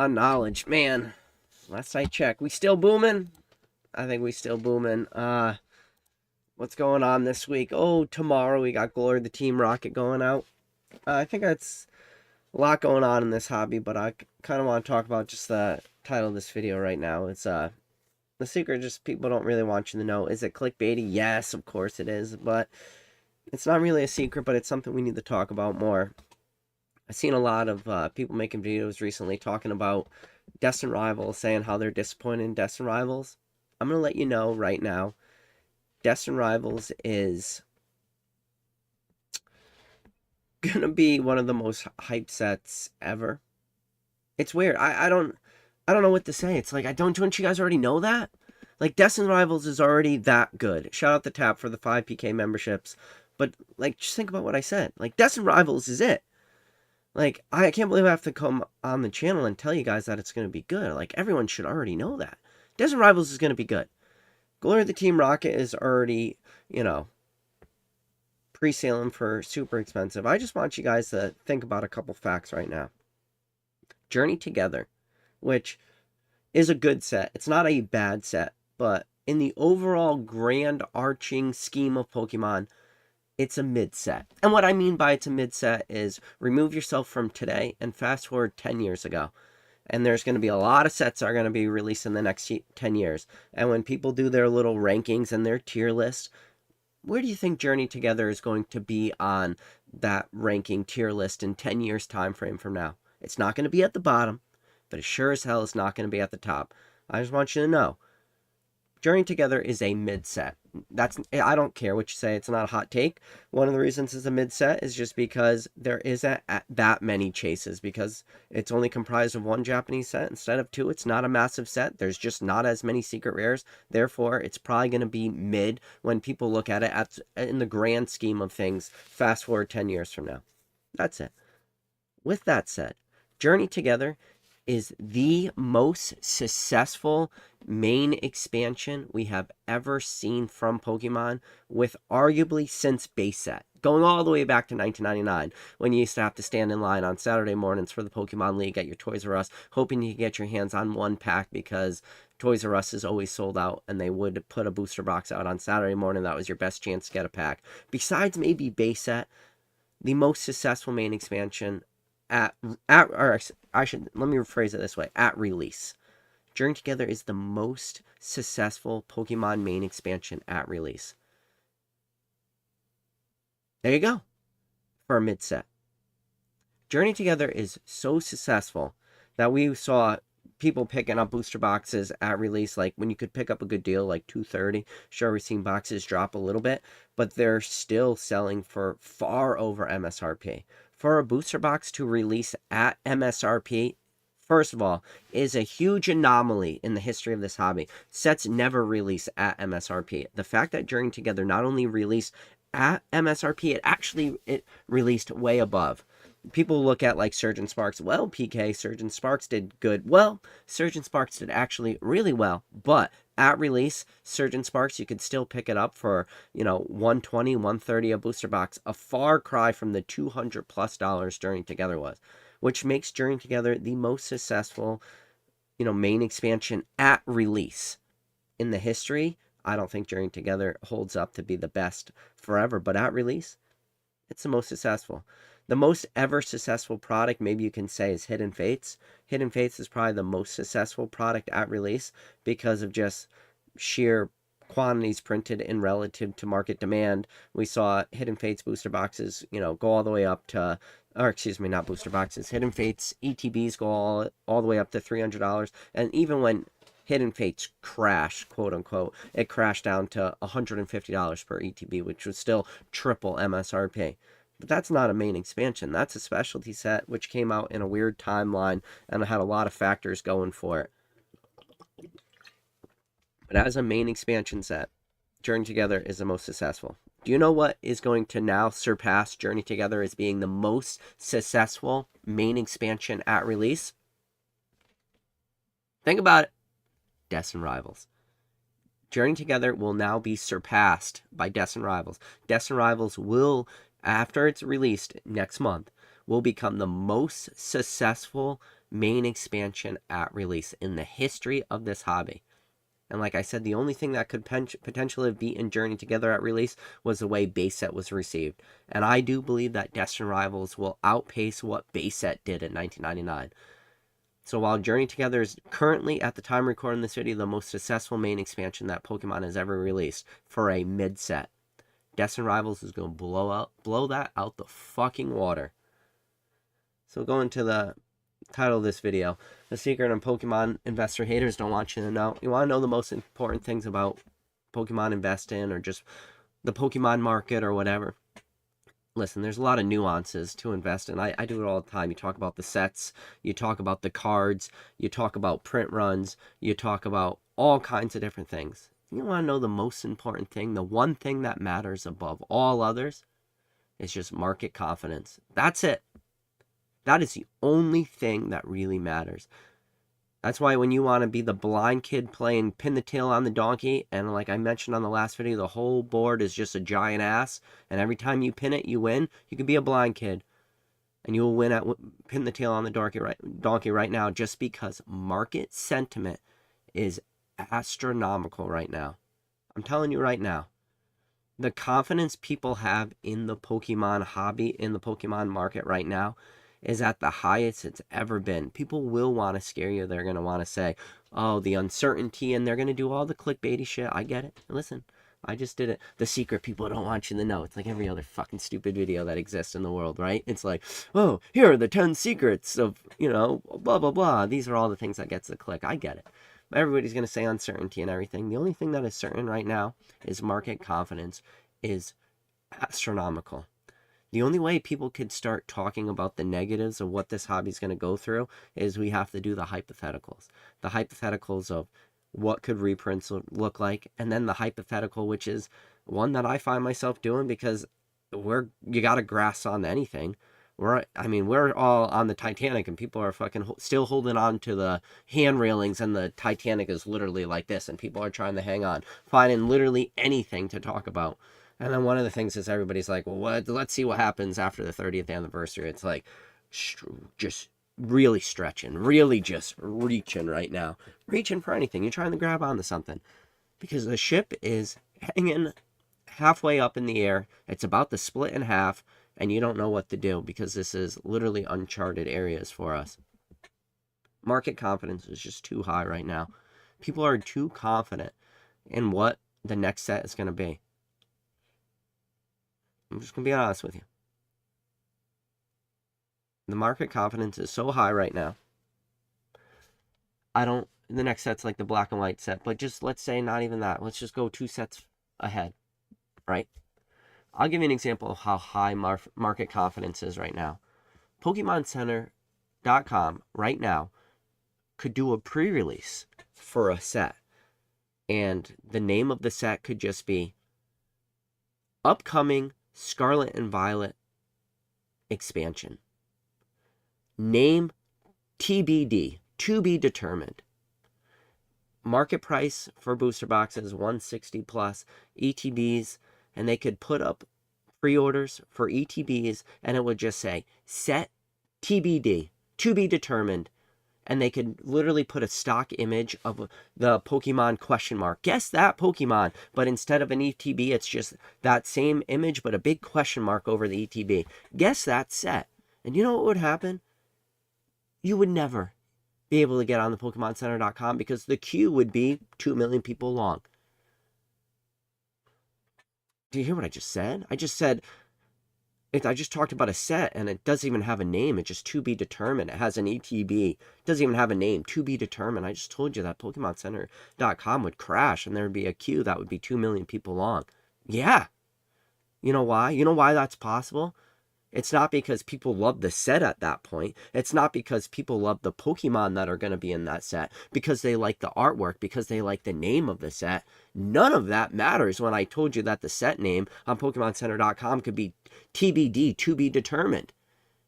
On knowledge, man. Last I checked, we still booming. I think we still booming. What's going on this week? Oh, tomorrow we got Glory the Team Rocket going out. I think that's a lot going on in this hobby, but I kind of want to talk about just the title of this video right now. It's the secret. Just people don't really want you to know. Is it clickbaity? Yes, of course it is, but it's not really a secret. But it's something we need to talk about more. I've seen a lot of people making videos recently talking about Destin Rivals, saying how they're disappointed in Destin Rivals. I'm going to let you know right now, Destin Rivals is going to be one of the most hyped sets ever. It's weird. I don't know what to say. It's like, don't you guys already know that? Like, Destin Rivals is already that good. Shout out to Tap for the 5 PK memberships. But, like, just think about what I said. Like, Destin Rivals is it. Like, I can't believe I have to come on the channel and tell you guys that it's going to be good. Like, everyone should already know that. Destin Rivals is going to be good. Glory of the Team Rocket is already, pre-sailing for super expensive. I just want you guys to think about a couple facts right now. Journey Together, which is a good set. It's not a bad set, but in the overall grand arching scheme of Pokemon, it's a mid set. And what I mean by it's a mid set is remove yourself from today and fast forward 10 years ago. And there's going to be a lot of sets that are going to be released in the next 10 years. And when people do their little rankings and their tier list, where do you think Journey Together is going to be on that ranking tier list in 10 years time frame from now? It's not going to be at the bottom, but it sure as hell is not going to be at the top. I just want you to know, Journey Together is a mid set. I don't care what you say. It's not a hot take. One of the reasons it's a mid set is just because there isn't that many chases, because it's only comprised of one Japanese set instead of two. It's not a massive set. There's just not as many secret rares. Therefore, it's probably going to be mid when people look at it in the grand scheme of things. Fast forward 10 years from now. That's it. With that said, Journey Together is the most successful main expansion we have ever seen from Pokemon, with arguably since base set. Going all the way back to 1999, when you used to have to stand in line on Saturday mornings for the Pokemon League at your Toys R Us, hoping you could get your hands on one pack because Toys R Us is always sold out, and they would put a booster box out on Saturday morning. That was your best chance to get a pack. Besides maybe base set, the most successful main expansion let me rephrase it this way, at release. Journey Together is the most successful Pokemon main expansion at release. There you go. For a mid set. Journey Together is so successful that we saw people picking up booster boxes at release, like when you could pick up a good deal, like $230. Sure, we've seen boxes drop a little bit, but they're still selling for far over MSRP. For a booster box to release at MSRP, first of all, is a huge anomaly in the history of this hobby. Sets never release at MSRP. The fact that Journey Together not only released at MSRP, it released way above. People look at like Surgeon Sparks. Well, PK, Surgeon Sparks did good. Well, Surgeon Sparks did actually really well, but at release, Surgeon Sparks, you could still pick it up for, $120, $130 a booster box. A far cry from the $200+ Journey Together was, which makes Journey Together the most successful, main expansion at release in the history. I don't think Journey Together holds up to be the best forever, but at release, it's the most successful. The most ever successful product, maybe you can say, is Hidden Fates. Hidden Fates is probably the most successful product at release because of just sheer quantities printed in relative to market demand. We saw Hidden Fates booster boxes, go all the way up to, or excuse me, not booster boxes. Hidden Fates ETBs go all the way up to $300. And even when Hidden Fates crashed, quote unquote, it crashed down to $150 per ETB, which was still triple MSRP. But that's not a main expansion. That's a specialty set, which came out in a weird timeline and had a lot of factors going for it. But as a main expansion set, Journey Together is the most successful. Do you know what is going to now surpass Journey Together as being the most successful main expansion at release? Think about it. Destin Rivals. Journey Together will now be surpassed by Destin Rivals. Destin Rivals will, after it's released next month, will become the most successful main expansion at release in the history of this hobby. And like I said, the only thing that could potentially have beaten Journey Together at release was the way base set was received. And I do believe that Destin Rivals will outpace what base set did in 1999. So while Journey Together is currently, at the time recording this video, the most successful main expansion that Pokemon has ever released for a mid set, Destin Rivals is going to blow that out the fucking water. So going to the title of this video, the secret on Pokemon investor haters don't want you to know. You want to know the most important things about Pokemon investing or just the Pokemon market or whatever. Listen, there's a lot of nuances to invest in. I do it all the time. You talk about the sets, you talk about the cards, you talk about print runs, you talk about all kinds of different things. You want to know the most important thing, the one thing that matters above all others, is just market confidence. That's it. That is the only thing that really matters. That's why when you want to be the blind kid playing pin the tail on the donkey, and like I mentioned on the last video, the whole board is just a giant ass, and every time you pin it, you win. You can be a blind kid, and you will win at pin the tail on the donkey right now, just because market sentiment is astronomical right now. I'm telling you right now. The confidence people have in the Pokemon hobby, in the Pokemon market right now, is at the highest it's ever been. People will want to scare you. They're going to want to say, oh, the uncertainty, and they're going to do all the clickbaity shit. I get it. Listen, I just did it. The secret people don't want you to know. It's like every other fucking stupid video that exists in the world, right? It's like, oh, here are the 10 secrets of, blah, blah, blah. These are all the things that gets the click. I get it. Everybody's going to say uncertainty and everything. The only thing that is certain right now is market confidence is astronomical. The only way people could start talking about the negatives of what this hobby is going to go through is we have to do the hypotheticals. The hypotheticals of what could reprints look like, and then the hypothetical, which is one that I find myself doing because you got to grasp on anything. We're all on the Titanic, and people are fucking still holding on to the hand railings, and the Titanic is literally like this, and people are trying to hang on, finding literally anything to talk about. And then one of the things is everybody's like, well, let's see what happens after the 30th anniversary. It's like, just really stretching, really just reaching right now. Reaching for anything. You're trying to grab onto something. Because the ship is hanging halfway up in the air. It's about to split in half. And you don't know what to do because this is literally uncharted areas for us. Market confidence is just too high right now. People are too confident in what the next set is going to be. I'm just going to be honest with you. The market confidence is so high right now. The next set's like the black and white set, but just let's say not even that. Let's just go 2 sets ahead, right? I'll give you an example of how high market confidence is right now. PokemonCenter.com right now could do a pre-release for a set. And the name of the set could just be Upcoming Scarlet and Violet Expansion. Name TBD, to be determined. Market price for booster boxes, $160 plus. ETBs, and they could put up pre-orders for ETBs, and it would just say, set TBD, to be determined. And they could literally put a stock image of the Pokemon question mark. Guess that Pokemon. But instead of an ETB, it's just that same image, but a big question mark over the ETB. Guess that set. And you know what would happen? You would never be able to get on the PokemonCenter.com because the queue would be 2 million people long. Do you hear what I just said? I just talked about a set, and it doesn't even have a name. It's just to be determined. It has an ETB. It doesn't even have a name. To be determined. I just told you that PokemonCenter.com would crash, and there would be a queue that would be 2 million people long. Yeah. You know why? You know why that's possible? It's not because people love the set at that point. It's not because people love the Pokemon that are going to be in that set. Because they like the artwork. Because they like the name of the set. None of that matters when I told you that the set name on PokemonCenter.com could be TBD, to be determined.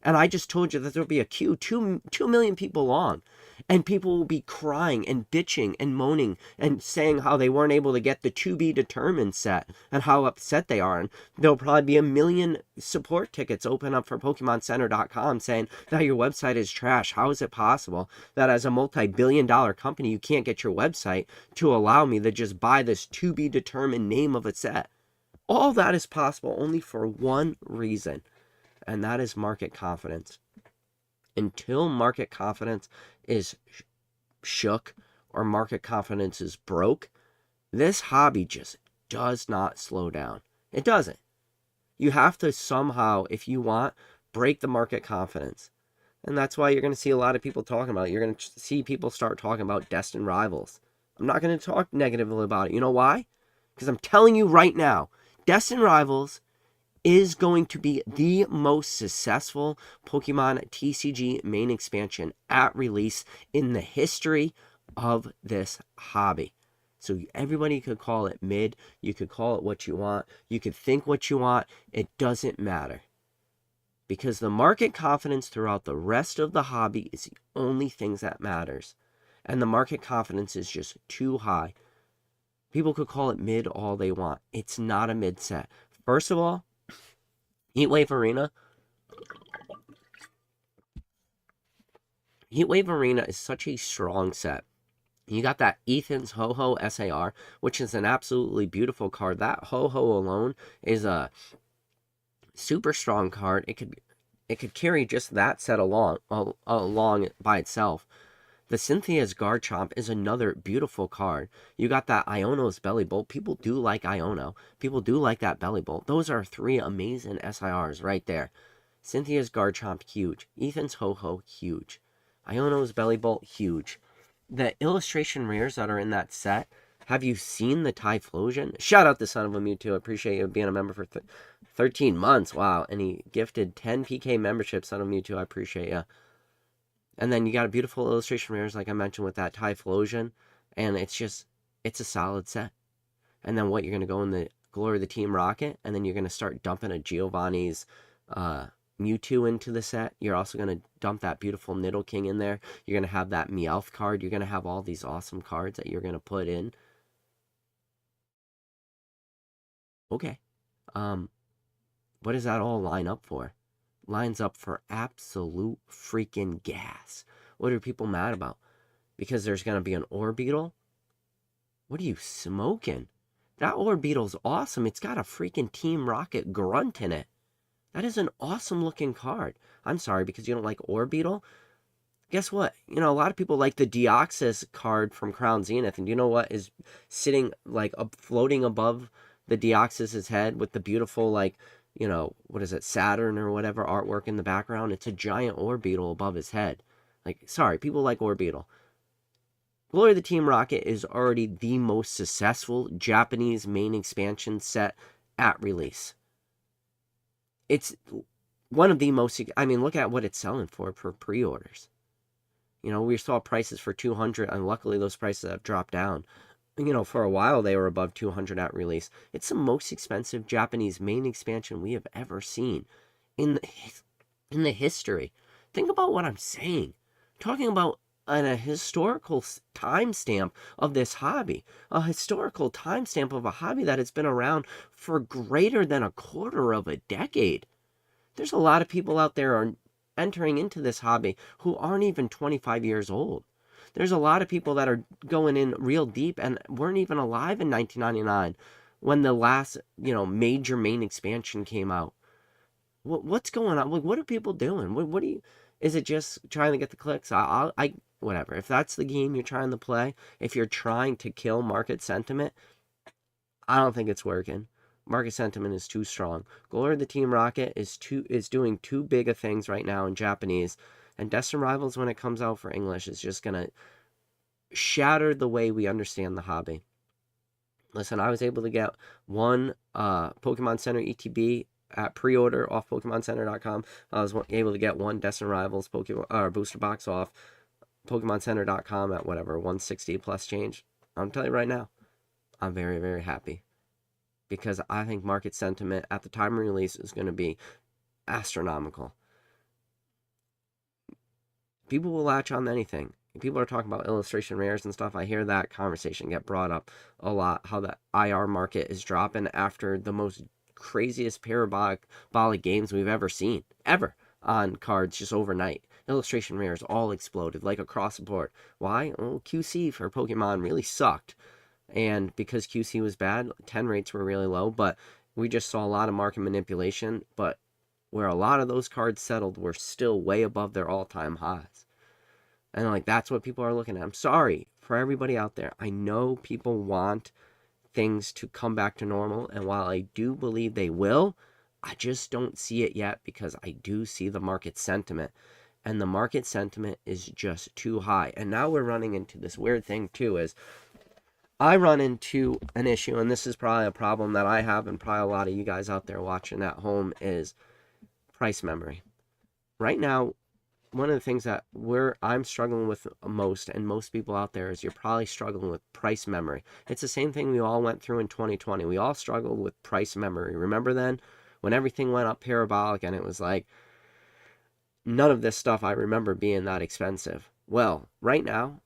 And I just told you that there'll be a queue 2 million people long. And people will be crying and bitching and moaning and saying how they weren't able to get the to be determined set and how upset they are. And there'll probably be 1 million support tickets open up for PokemonCenter.com saying that your website is trash. How is it possible that as a multi-billion-dollar company you can't get your website to allow me to just buy this to be determined name of a set? All that is possible only for one reason, and that is market confidence. Until market confidence is shook or market confidence is broke, this hobby just does not slow down. It doesn't. You have to somehow, if you want, break the market confidence. And that's why you're going to see a lot of people talking about it. You're going to see people start talking about Destin rivals. I'm not going to talk negatively about it. You know why? Because I'm telling you right now, Destin rivals is going to be the most successful Pokemon TCG main expansion at release in the history of this hobby. So everybody could call it mid, you could call it what you want, you could think what you want, it doesn't matter. Because the market confidence throughout the rest of the hobby is the only thing that matters. And the market confidence is just too high. People could call it mid all they want. It's not a mid set. First of all, Heatwave Arena is such a strong set. You got that Ethan's Ho-Ho SAR, which is an absolutely beautiful card. That Ho-Ho alone is a super strong card. It could carry just that set along by itself. The Cynthia's Garchomp is another beautiful card. You got that Iono's Belly Bolt. People do like Iono. People do like that Belly Bolt. Those are 3 amazing SIRs right there. Cynthia's Garchomp, huge. Ethan's Ho-Ho, huge. Iono's Belly Bolt, huge. The illustration rares that are in that set, have you seen the Typhlosion? Shout out to Son of a Mewtwo. I appreciate you being a member for 13 months. Wow. And he gifted 10 PK memberships, Son of Mewtwo. I appreciate you. And then you got a beautiful illustration rares, like I mentioned, with that Typhlosion. And it's a solid set. And then what, you're going to go in the Glory of the Team Rocket, and then you're going to start dumping a Giovanni's Mewtwo into the set. You're also going to dump that beautiful Nidoking in there. You're going to have that Meowth card. You're going to have all these awesome cards that you're going to put in. Okay. What does that all line up for? Lines up for absolute freaking gas. What are people mad about? Because there's going to be an Orbeetle? What are you smoking? That Orbeetle's awesome. It's got a freaking Team Rocket grunt in it. That is an awesome looking card. I'm sorry, because you don't like Orbeetle? Guess what? You know, a lot of people like the Deoxys card from Crown Zenith. And you know what is sitting, like, floating above the Deoxys' head with the beautiful, like, you know, what is it, Saturn or whatever artwork in the background? It's a giant Orbeetle above his head. Like, sorry, people like Orbeetle. Glory of the Team Rocket is already the most successful Japanese main expansion set at release. It's one of the most, I mean, look at what it's selling for pre-orders. You know, we saw prices for 200, and luckily those prices have dropped down. You know, for a while they were above 200 at release. It's the most expensive Japanese main expansion we have ever seen in the history. Think about what I'm saying. Talking about a historical timestamp of this hobby. A historical timestamp of a hobby that has been around for greater than a quarter of a decade. There's a lot of people out there are entering into this hobby who aren't even 25 years old. There's a lot of people that are going in real deep and weren't even alive in 1999 when the last, you know, major main expansion came out. What's going on? What are people doing? What do you? Is it just trying to get the clicks? Whatever. If that's the game you're trying to play, if you're trying to kill market sentiment, I don't think it's working. Market sentiment is too strong. Glory of the Team Rocket is doing too big of things right now in Japanese. And Destin Rivals, when it comes out for English, is just going to shatter the way we understand the hobby. Listen, I was able to get one Pokemon Center ETB at pre-order off PokemonCenter.com. I was able to get one Destin Rivals booster box off PokemonCenter.com at whatever, 160 plus change. I'm telling you right now, I'm very, very happy. Because I think market sentiment at the time of release is going to be astronomical. People will latch on to anything. People are talking about illustration rares and stuff. I hear that conversation get brought up a lot, how the IR market is dropping after the most craziest parabolic games we've ever seen, ever, on cards just overnight. Illustration rares all exploded, like across the board. Why? Well, QC for Pokemon really sucked. And because QC was bad, 10 rates were really low, but we just saw a lot of market manipulation. But where a lot of those cards settled were still way above their all-time highs. And like that's what people are looking at. I'm sorry for everybody out there. I know people want things to come back to normal, and while I do believe they will, I just don't see it yet because I do see the market sentiment. And the market sentiment is just too high. And now we're running into this weird thing too, is I run into an issue, and this is probably a problem that I have and probably a lot of you guys out there watching at home, is price memory. Right now, one of the things that I'm struggling with most, and most people out there, is you're probably struggling with price memory. It's the same thing we all went through in 2020. We all struggled with price memory. Remember then? When everything went up parabolic and it was like, none of this stuff I remember being that expensive. Well, right now,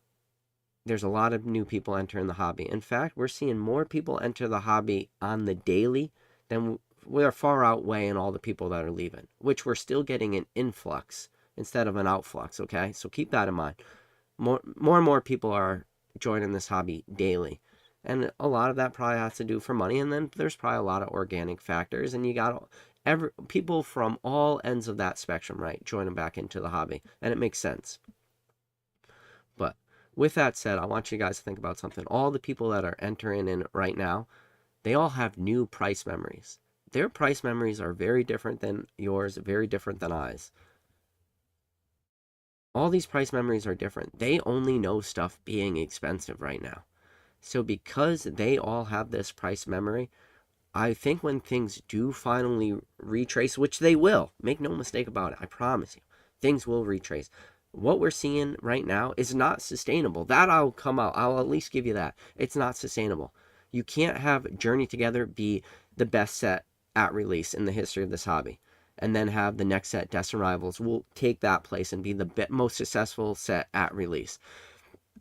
there's a lot of new people entering the hobby. In fact, we're seeing more people enter the hobby on the daily than we're far outweighing all the people that are leaving, which we're still getting an influx instead of an outflux, okay? So keep that in mind. More and more people are joining this hobby daily. And a lot of that probably has to do for money. And then there's probably a lot of organic factors. And you got people from all ends of that spectrum, right, joining back into the hobby. And it makes sense. But with that said, I want you guys to think about something. All the people that are entering in right now, they all have new price memories. Their price memories are very different than yours, very different than ours. All these price memories are different. They only know stuff being expensive right now. So because they all have this price memory, I think when things do finally retrace, which they will, make no mistake about it, I promise you, things will retrace. What we're seeing right now is not sustainable. That I'll at least give you that. It's not sustainable. You can't have Journey Together be the best set at release in the history of this hobby, and then have the next set, Destin Rivals, will take that place and be the most successful set at release.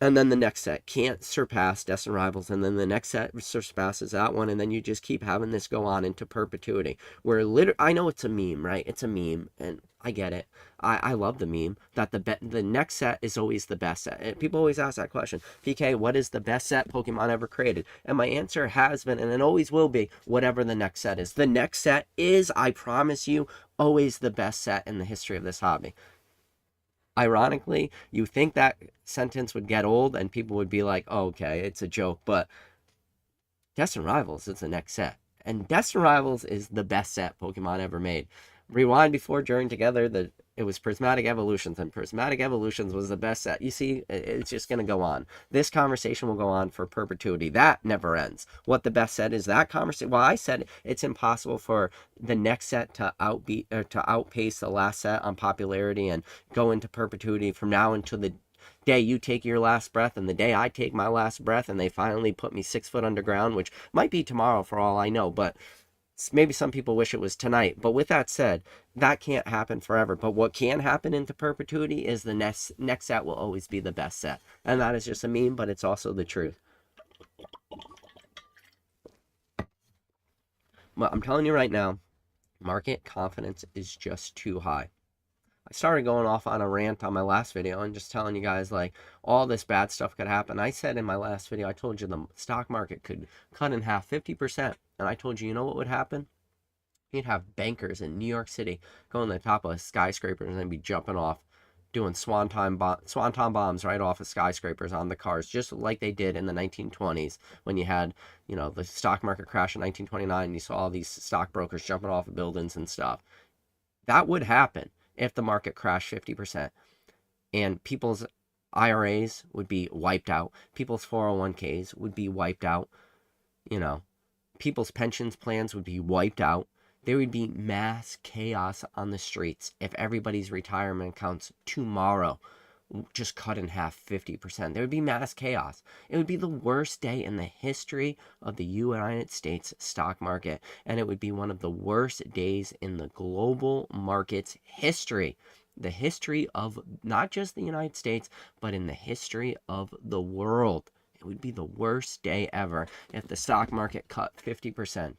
And then the next set can't surpass Destin Rivals, and then the next set surpasses that one, and then you just keep having this go on into perpetuity. Where I know it's a meme, right? It's a meme, and I get it. I love the meme that the next set is always the best set. And people always ask that question, PK, what is the best set Pokemon ever created? And my answer has been, and it always will be, whatever the next set is. The next set is, I promise you, always the best set in the history of this hobby. Ironically, you think that sentence would get old and people would be like, oh, okay, it's a joke, but Destin Rivals is the next set. And Destin Rivals is the best set Pokemon ever made. Rewind before Journey Together, it was Prismatic Evolutions, and Prismatic Evolutions was the best set. You see, it's just going to go on. This conversation will go on for perpetuity. That never ends. What the best set is, that conversation. Well, I said it's impossible for the next set to outpace the last set on popularity and go into perpetuity from now until the day you take your last breath and the day I take my last breath and they finally put me 6 foot underground, which might be tomorrow for all I know, but maybe some people wish it was tonight. But with that said, that can't happen forever. But what can happen into perpetuity is the next set will always be the best set. And that is just a meme, but it's also the truth. But I'm telling you right now, market confidence is just too high. I started going off on a rant on my last video and just telling you guys like all this bad stuff could happen. I said in my last video, I told you the stock market could cut in half, 50%. And I told you, you know what would happen? You'd have bankers in New York City going to the top of skyscrapers and they'd be jumping off, doing swanton bombs right off of skyscrapers on the cars, just like they did in the 1920s when you had, the stock market crash in 1929. You saw all these stockbrokers jumping off of buildings and stuff. That would happen if the market crashed 50%. And people's IRAs would be wiped out. People's 401ks would be wiped out. People's pensions plans would be wiped out. There would be mass chaos on the streets if everybody's retirement accounts tomorrow just cut in half, 50%. There would be mass chaos. It would be the worst day in the history of the United States stock market, and it would be one of the worst days in the global market's history the history of not just the United States, but in the history of the world. It would be the worst day ever if the stock market cut 50%.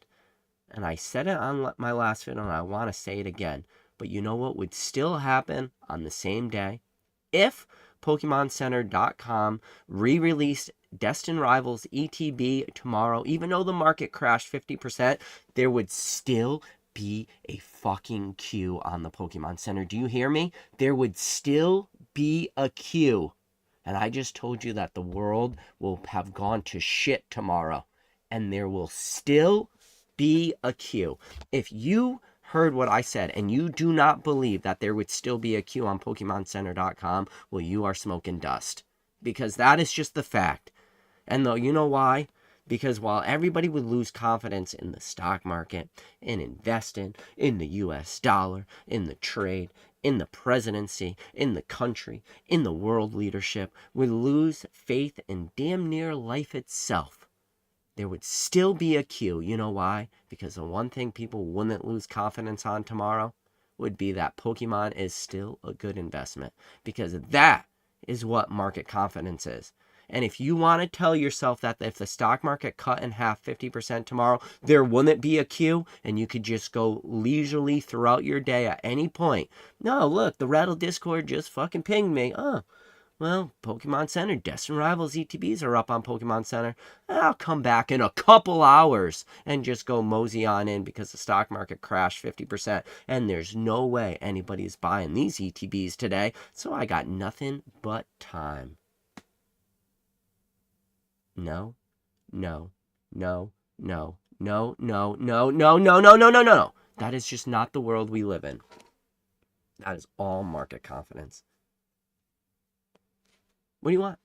And I said it on my last video, and I want to say it again. But you know what would still happen on the same day? If PokemonCenter.com re-released Destin Rivals ETB tomorrow, even though the market crashed 50%, there would still be a fucking queue on the Pokemon Center. Do you hear me? There would still be a queue. And I just told you that the world will have gone to shit tomorrow. And there will still be a queue. If you heard what I said and you do not believe that there would still be a queue on PokemonCenter.com, well, you are smoking dust. Because that is just the fact. And though, you know why? Because while everybody would lose confidence in the stock market, in investing, in the US dollar, in the trade, in the presidency, in the country, in the world leadership, would lose faith in damn near life itself, there would still be a queue. You know why? Because the one thing people wouldn't lose confidence on tomorrow would be that Pokemon is still a good investment. Because that is what market confidence is. And if you want to tell yourself that if the stock market cut in half 50% tomorrow, there wouldn't be a queue and you could just go leisurely throughout your day at any point. No, look, the Rattle Discord just fucking pinged me. Oh, well, Pokemon Center, Destin Rivals ETBs are up on Pokemon Center. I'll come back in a couple hours and just go mosey on in because the stock market crashed 50%. And there's no way anybody's buying these ETBs today. So I got nothing but time. No, no, no, no, no, no, no, no, no, no, no, no, no. That is just not the world we live in. That is all market confidence. What do you want?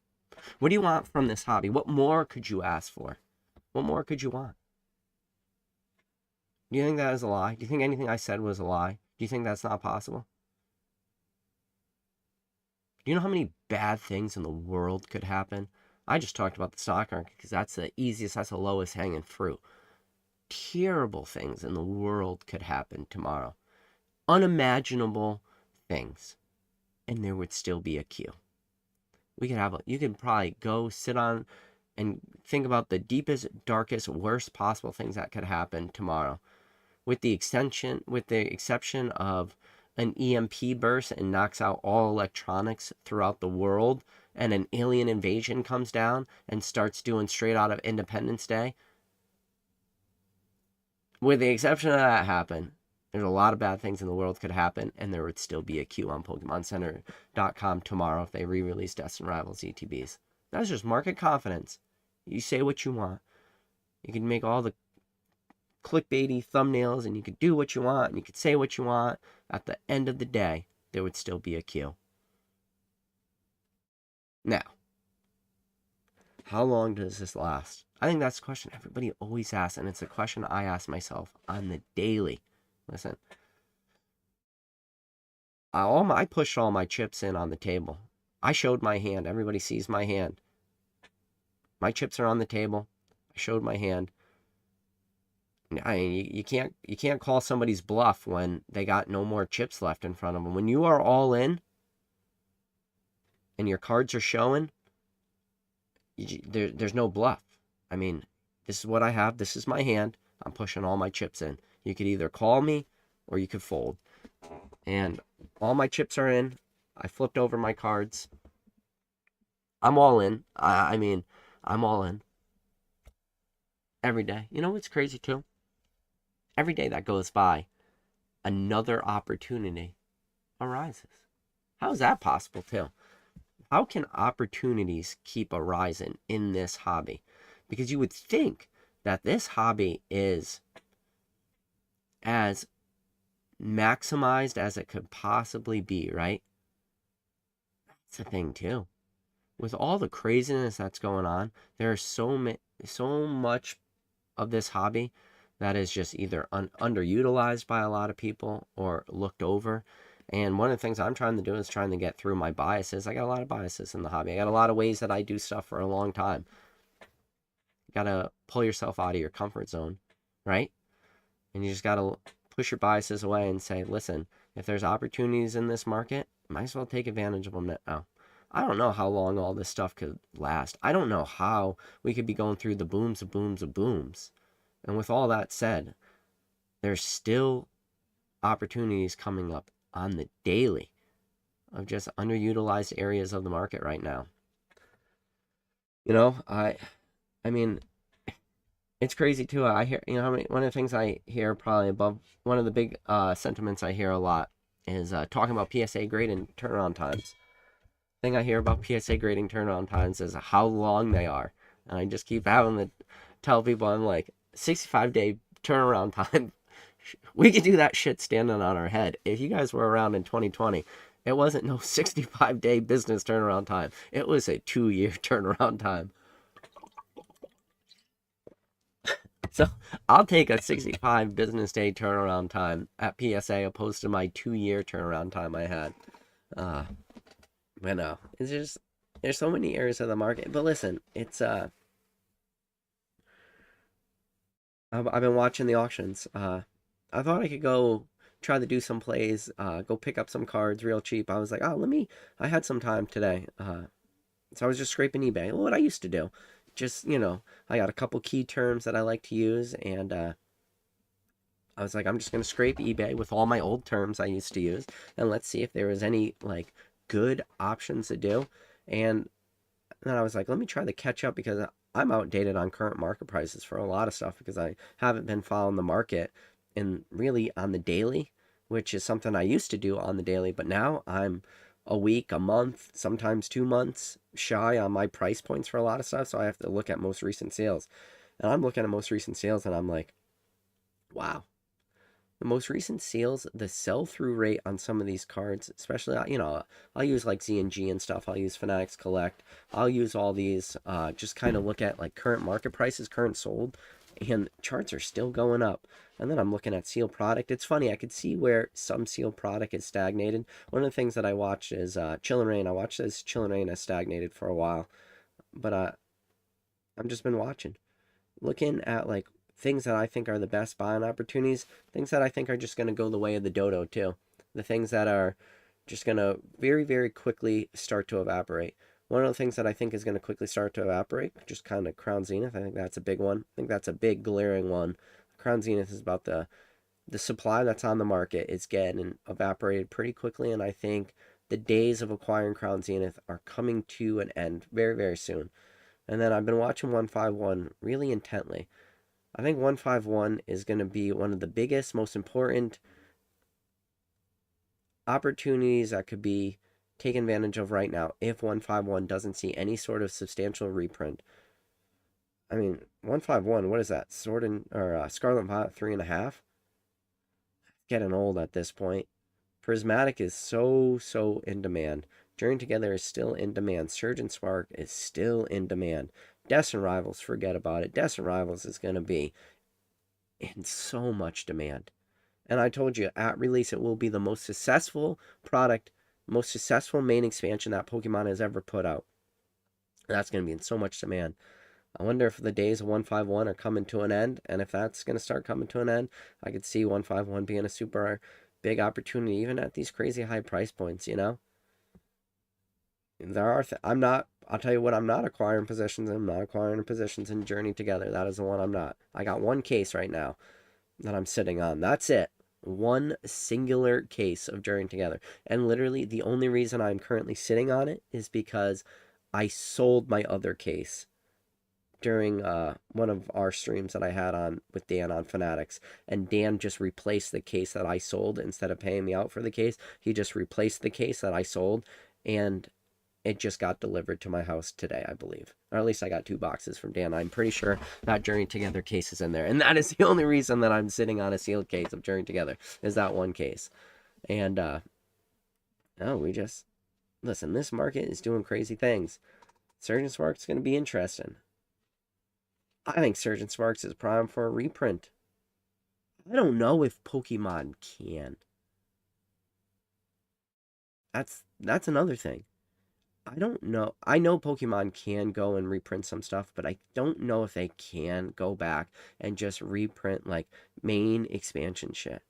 What do you want from this hobby? What more could you ask for? What more could you want? Do you think that is a lie? Do you think anything I said was a lie? Do you think that's not possible? Do you know how many bad things in the world could happen? I just talked about the stock market because that's the easiest, that's the lowest hanging fruit. Terrible things in the world could happen tomorrow. Unimaginable things. And there would still be a queue. We could have you could probably go sit on and think about the deepest, darkest, worst possible things that could happen tomorrow. With the exception of an EMP burst and knocks out all electronics throughout the world, and an alien invasion comes down and starts doing straight out of Independence Day. With the exception of that happen, there's a lot of bad things in the world could happen, and there would still be a queue on PokemonCenter.com tomorrow if they re-release Destin Rivals ETBs. That's just market confidence. You say what you want. You can make all the clickbaity thumbnails, and you could do what you want, and you could say what you want. At the end of the day, there would still be a queue. Now, how long does this last? I think that's the question everybody always asks, and it's a question I ask myself on the daily. Listen, I pushed all my chips in on the table. I showed my hand. Everybody sees my hand. My chips are on the table. I showed my hand. I mean, you can't call somebody's bluff when they got no more chips left in front of them. When you are all in and your cards are showing, there's no bluff. I mean, this is what I have. This is my hand. I'm pushing all my chips in. You could either call me or you could fold. And all my chips are in. I flipped over my cards. I'm all in. I mean, I'm all in. Every day. You know what's crazy too? Every day that goes by, another opportunity arises. How is that possible too? How can opportunities keep arising in this hobby? Because you would think that this hobby is as maximized as it could possibly be, right? That's the thing too. With all the craziness that's going on, there's so much of this hobby that is just either underutilized by a lot of people or looked over. And one of the things I'm trying to do is trying to get through my biases. I got a lot of biases in the hobby. I got a lot of ways that I do stuff for a long time. You got to pull yourself out of your comfort zone, right? And you just got to push your biases away and say, listen, If there's opportunities in this market, might as well take advantage of them now. I don't know how long all this stuff could last. I don't know how we could be going through the booms of booms of booms. And with all that said, there's still opportunities coming up on the daily of just underutilized areas of the market right now. You know, I mean, it's crazy too. I hear, you know, one of the things I hear probably above one of the big sentiments I hear a lot is talking about PSA grading turnaround times. Thing I hear about PSA grading turnaround times is how long they are, and I just keep having to tell people, I'm like, 65-day turnaround time. We could do that shit standing on our head. If you guys were around in 2020, it wasn't no 65-day business turnaround time. It was a 2-year turnaround time. So I'll take a 65 business day turnaround time at PSA opposed to my 2-year turnaround time I had. But no, it's just, there's so many areas of the market. But listen, it's I've been watching the auctions. I thought I could go try to do some plays, go pick up some cards real cheap. I was like, oh, I had some time today. So I was just scraping eBay. What I used to do. Just, you know, I got a couple key terms that I like to use, and I was like, I'm just going to scrape eBay with all my old terms I used to use, and let's see if there was any, like, good options to do. And then I was like, let me try to catch up because I'm outdated on current market prices for a lot of stuff because I haven't been following the market and really on the daily, which is something I used to do on the daily, but now I'm a week, a month, sometimes 2 months shy on my price points for a lot of stuff. So I have to look at most recent sales. And I'm looking at most recent sales and I'm like, wow. The most recent sales, the sell-through rate on some of these cards, especially, you know, I'll use like Z and G and stuff. I'll use Fanatics Collect. I'll use all these, just kind of look at like current market prices, current sold, and charts are still going up. And then I'm looking at sealed product. It's funny, I could see where some sealed product is stagnated. One of the things that I watched is Chill and Rain. I watched this Chill and Rain has stagnated for a while, but I've just been watching, looking at like things that I think are the best buying opportunities, things that I think are just going to go the way of the dodo too. The things that are just going to very, very quickly start to evaporate. One of the things that I think is going to quickly start to evaporate, just kind of Crown Zenith. I think that's a big one. I think that's a big glaring one. Crown Zenith is about the supply that's on the market is getting evaporated pretty quickly, and I think the days of acquiring Crown Zenith are coming to an end very, very soon. And then I've been watching 151 really intently. I think 151 is going to be one of the biggest, most important opportunities that could be taken advantage of right now if 151 doesn't see any sort of substantial reprint. I mean, 151, what is that? Scarlet Violet 3.5? Getting old at this point. Prismatic is so in demand. Journey Together is still in demand. Surge and Spark is still in demand. Destin Rivals, forget about it. Destin Rivals is going to be in so much demand. And I told you, at release, it will be the most successful product, most successful main expansion that Pokemon has ever put out. That's going to be in so much demand. I wonder if the days of 151 are coming to an end, and if that's going to start coming to an end, I could see 151 being a super big opportunity, even at these crazy high price points, you know? There are, I'll tell you what, I'm not acquiring positions. I'm not acquiring positions in Journey Together. That is the one I'm not. I got one case right now that I'm sitting on. That's it. One singular case of Journey Together. And literally, the only reason I'm currently sitting on it is because I sold my other case during one of our streams that I had on with Dan on Fanatics, and Dan just replaced the case that I sold. Instead of paying me out for the case, he just replaced the case that I sold, and it just got delivered to my house today, I believe. Or at least I got 2 boxes from Dan. I'm pretty sure that Journey Together case is in there. And that is the only reason that I'm sitting on a sealed case of Journey Together, is that one case. And, listen, this market is doing crazy things. Surgeon Sparks is going to be interesting. I think Surgeon Sparks is prime for a reprint. I don't know if Pokemon can. That's another thing. I don't know. I know Pokemon can go and reprint some stuff, but I don't know if they can go back and just reprint like main expansion shit.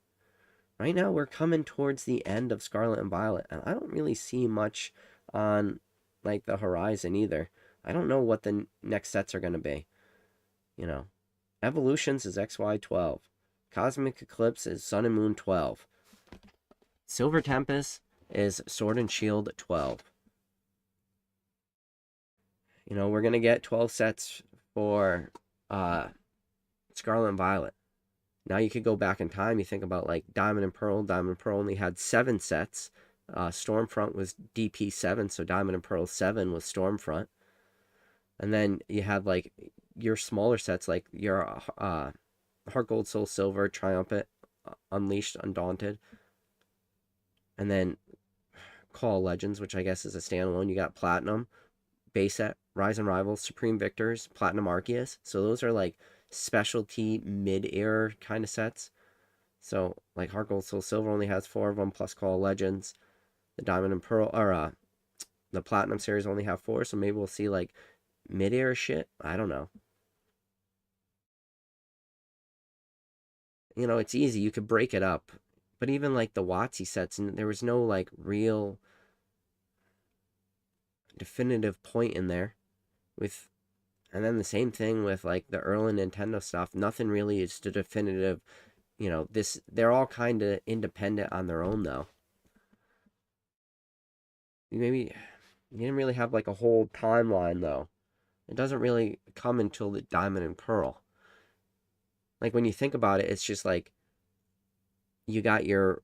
right now we're coming towards the end of Scarlet and Violet, and I don't really see much on like the horizon either. I don't know what the next sets are going to be. You know, Evolutions is XY 12. Cosmic Eclipse is Sun and Moon 12. Silver Tempest is Sword and Shield 12. You know, we're going to get 12 sets for Scarlet and Violet. Now you could go back in time. You think about like Diamond and Pearl. Diamond and Pearl only had 7 sets. Stormfront was DP7, so Diamond and Pearl 7 was Stormfront. And then you had like your smaller sets, like your Heart Gold, Soul Silver, Triumphant, Unleashed, Undaunted. And then Call of Legends, which I guess is a standalone. You got Platinum, base set, Rise and Rivals, Supreme Victors, Platinum Arceus. So those are like specialty mid-air kind of sets. So like Heart Gold, Soul Silver only has 4 of them, plus Call of Legends. The Diamond and Pearl, or the Platinum series only have 4, so maybe we'll see like mid-air shit. I don't know. You know, it's easy. You could break it up. But even like the WotC sets, and there was no like real definitive point in there with, and then the same thing with like the early Nintendo stuff. Nothing really is the definitive, you know, this, they're all kind of independent on their own though. Maybe you didn't really have like a whole timeline though. It doesn't really come until the Diamond and Pearl. Like when you think about it, it's just like you got your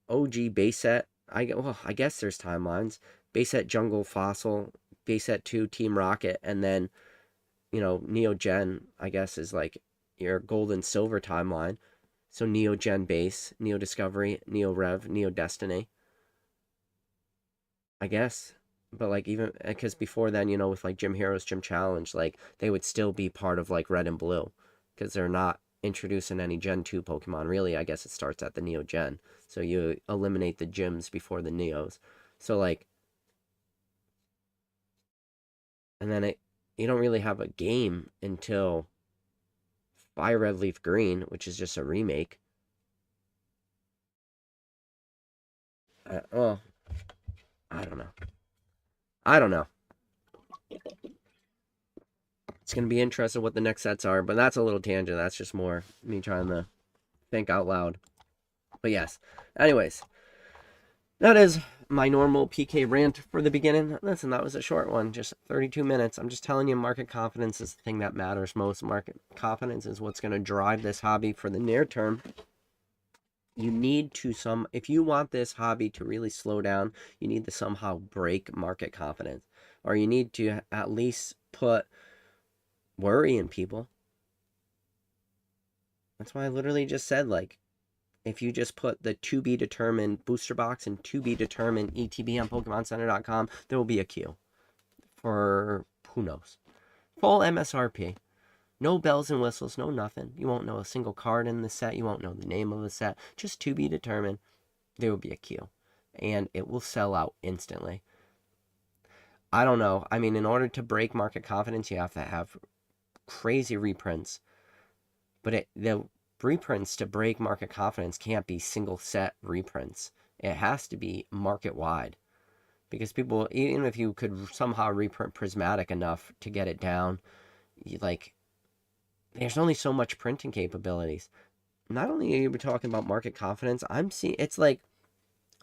OG base set. I guess there's timelines. Base set Jungle Fossil, base set 2 Team Rocket, and then, you know, Neo Gen, I guess, is like your gold and silver timeline. So Neo Gen base, Neo Discovery, Neo Rev, Neo Destiny. I guess. But like even because before then, you know, with like Gym Heroes, Gym Challenge, like they would still be part of like Red and Blue because they're not introducing any Gen 2 Pokemon. Really, I guess it starts at the Neo Gen. So you eliminate the gyms before the Neos. So like, and then you don't really have a game until Fire Red Leaf Green, which is just a remake. Well, I don't know. I don't know. It's going to be interesting what the next sets are, but that's a little tangent. That's just more me trying to think out loud. But yes. Anyways, that is my normal PK rant for the beginning. Listen, that was a short one, just 32 minutes. I'm just telling you, market confidence is the thing that matters most. Market confidence is what's going to drive this hobby for the near term. You need to if you want this hobby to really slow down, you need to somehow break market confidence, or you need to at least put worry in people. That's why I literally just said, like, if you just put the to be determined booster box and to be determined ETB on PokemonCenter.com, there will be a queue for who knows. Full MSRP. No bells and whistles, no nothing. You won't know a single card in the set. You won't know the name of the set. Just to be determined. There will be a queue. And it will sell out instantly. I don't know. I mean, in order to break market confidence, you have to have crazy reprints. But the reprints to break market confidence can't be single set reprints. It has to be market wide. Because people, even if you could somehow reprint Prismatic enough to get it down, like, there's only so much printing capabilities. Not only are you talking about market confidence, I'm seeing, it's like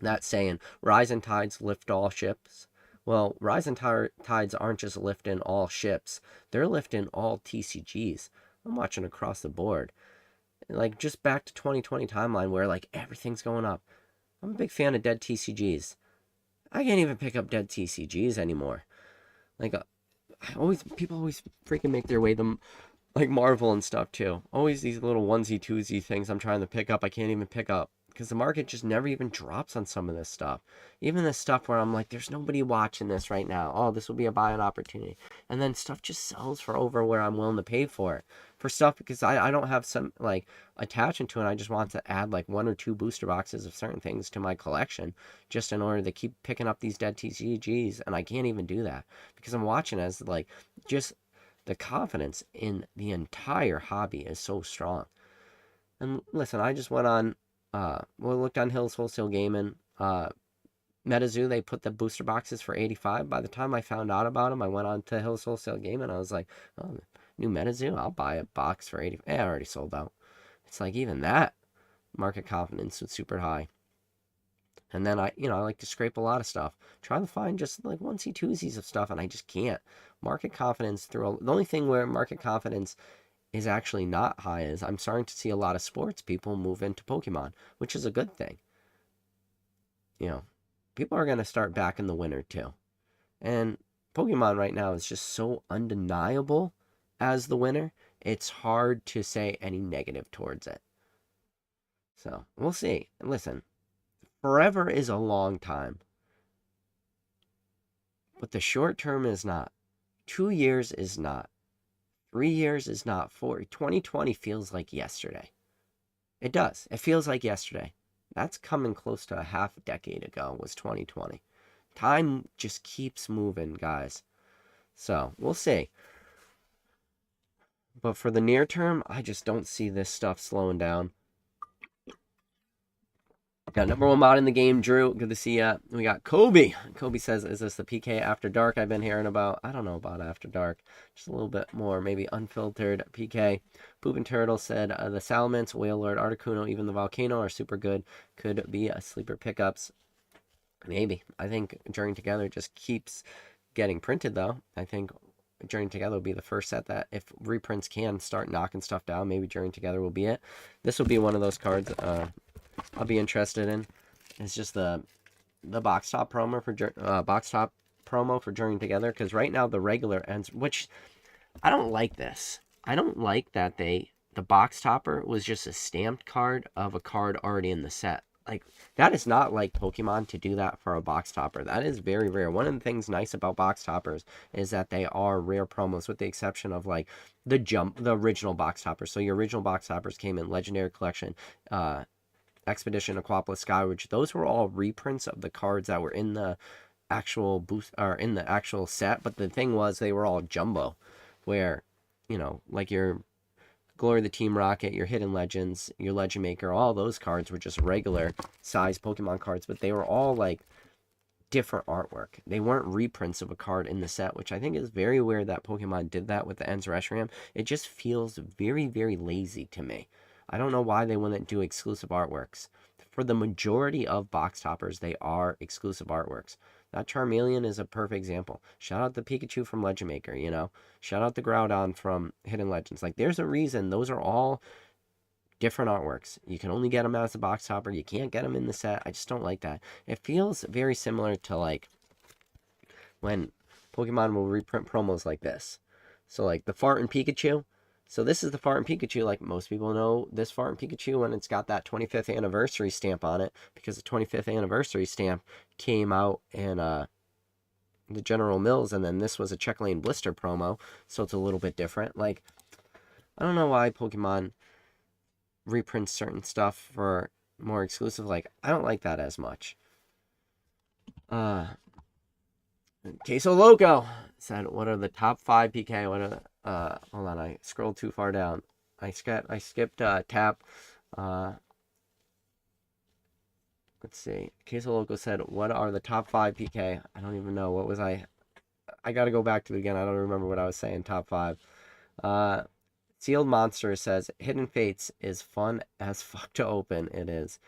that saying, rising tides lift all ships. Well, rising tides aren't just lifting all ships, they're lifting all TCGs. I'm watching across the board. Like, just back to 2020 timeline where, like, everything's going up. I'm a big fan of dead TCGs. I can't even pick up dead TCGs anymore. Like, people always freaking make their way them, like Marvel and stuff too. Always these little onesie twosie things I'm trying to pick up, I can't even pick up because the market just never even drops on some of this stuff. Even this stuff where I'm like, there's nobody watching this right now. Oh, this will be a buying opportunity. And then stuff just sells for over where I'm willing to pay for it. For stuff because I don't have some like attachment to it. I just want to add like 1 or 2 booster boxes of certain things to my collection just in order to keep picking up these dead TCGs. And I can't even do that because I'm watching as like just the confidence in the entire hobby is so strong. And listen, I just went on We'll look on Hills Wholesale Gaming. MetaZoo, they put the booster boxes for 85. By the time I found out about them, I went on to Hills Wholesale Gaming. I was like, oh, new MetaZoo, I'll buy a box for 80. I already sold out. It's like even that market confidence was super high. And then I like to scrape a lot of stuff. Try to find just like onesie twosies of stuff, and I just can't. Market confidence the only thing where market confidence is actually not high is I'm starting to see a lot of sports people move into Pokemon, which is a good thing. People are going to start back in the winter too. And Pokemon right now is just so undeniable as the winner. It's hard to say any negative towards it. So we'll see. Listen, forever is a long time. But the short term is not. 2 years is not. 3 years is not. 2020 feels like yesterday. It does. It feels like yesterday. That's coming close to a half decade ago was 2020. Time just keeps moving, guys. So, we'll see. But for the near term, I just don't see this stuff slowing down. Got number one mod in the game, Drew. Good to see ya. We got Kobe. Kobe says, is this the PK After Dark I've been hearing about? I don't know about After Dark. Just a little bit more, maybe unfiltered PK. Poopin' Turtle said, the Salamence, Whale Lord, Articuno, even the Volcano are super good. Could be a sleeper pickups. Maybe. I think Journey Together just keeps getting printed, though. I think Journey Together will be the first set that if reprints can start knocking stuff down, maybe Journey Together will be it. This will be one of those cards I'll be interested in. It's just the box top promo for Journey Together, because right now the regular ends, which I don't like this. I don't like that the box topper was just a stamped card of a card already in the set. Like, that is not like Pokemon to do that for a box topper. That is very rare. One of the things nice about box toppers is that they are rare promos, with the exception of like the original box toppers. So your original box toppers came in Legendary Collection, Expedition, Aquapolis, Skyward. Those were all reprints of the cards that were in the actual boost or in the actual set. But the thing was, they were all jumbo, where like your Glory of the Team Rocket, your Hidden Legends, your Legend Maker, all those cards were just regular size Pokemon cards, but they were all like different artwork. They weren't reprints of a card in the set, which I think is very weird that Pokemon did that with the Ends Reshiram. It just feels very, very lazy to me. I don't know why they wouldn't do exclusive artworks. For the majority of box toppers, they are exclusive artworks. That Charmeleon is a perfect example. Shout out the Pikachu from Legend Maker, Shout out the Groudon from Hidden Legends. Like, there's a reason those are all different artworks. You can only get them as a box topper. You can't get them in the set. I just don't like that. It feels very similar to, like, when Pokemon will reprint promos like this. So, like, the Fart and Pikachu. So this is the Fart and Pikachu. Like, most people know this Fart and Pikachu when it's got that 25th anniversary stamp on it, because the 25th anniversary stamp came out in the General Mills, and then this was a Check Lane Blister promo, so it's a little bit different. Like, I don't know why Pokemon reprints certain stuff for more exclusive. Like, I don't like that as much. Queso Loco said, what are the top 5 PK? What are the, hold on, I scrolled too far down. I skipped tap. Let's see. Queso Loco said, what are the top 5 PK? I don't even know. What was I gotta go back to it again. I don't remember what I was saying. Top 5. Sealed Monster says, Hidden Fates is fun as fuck to open. It is.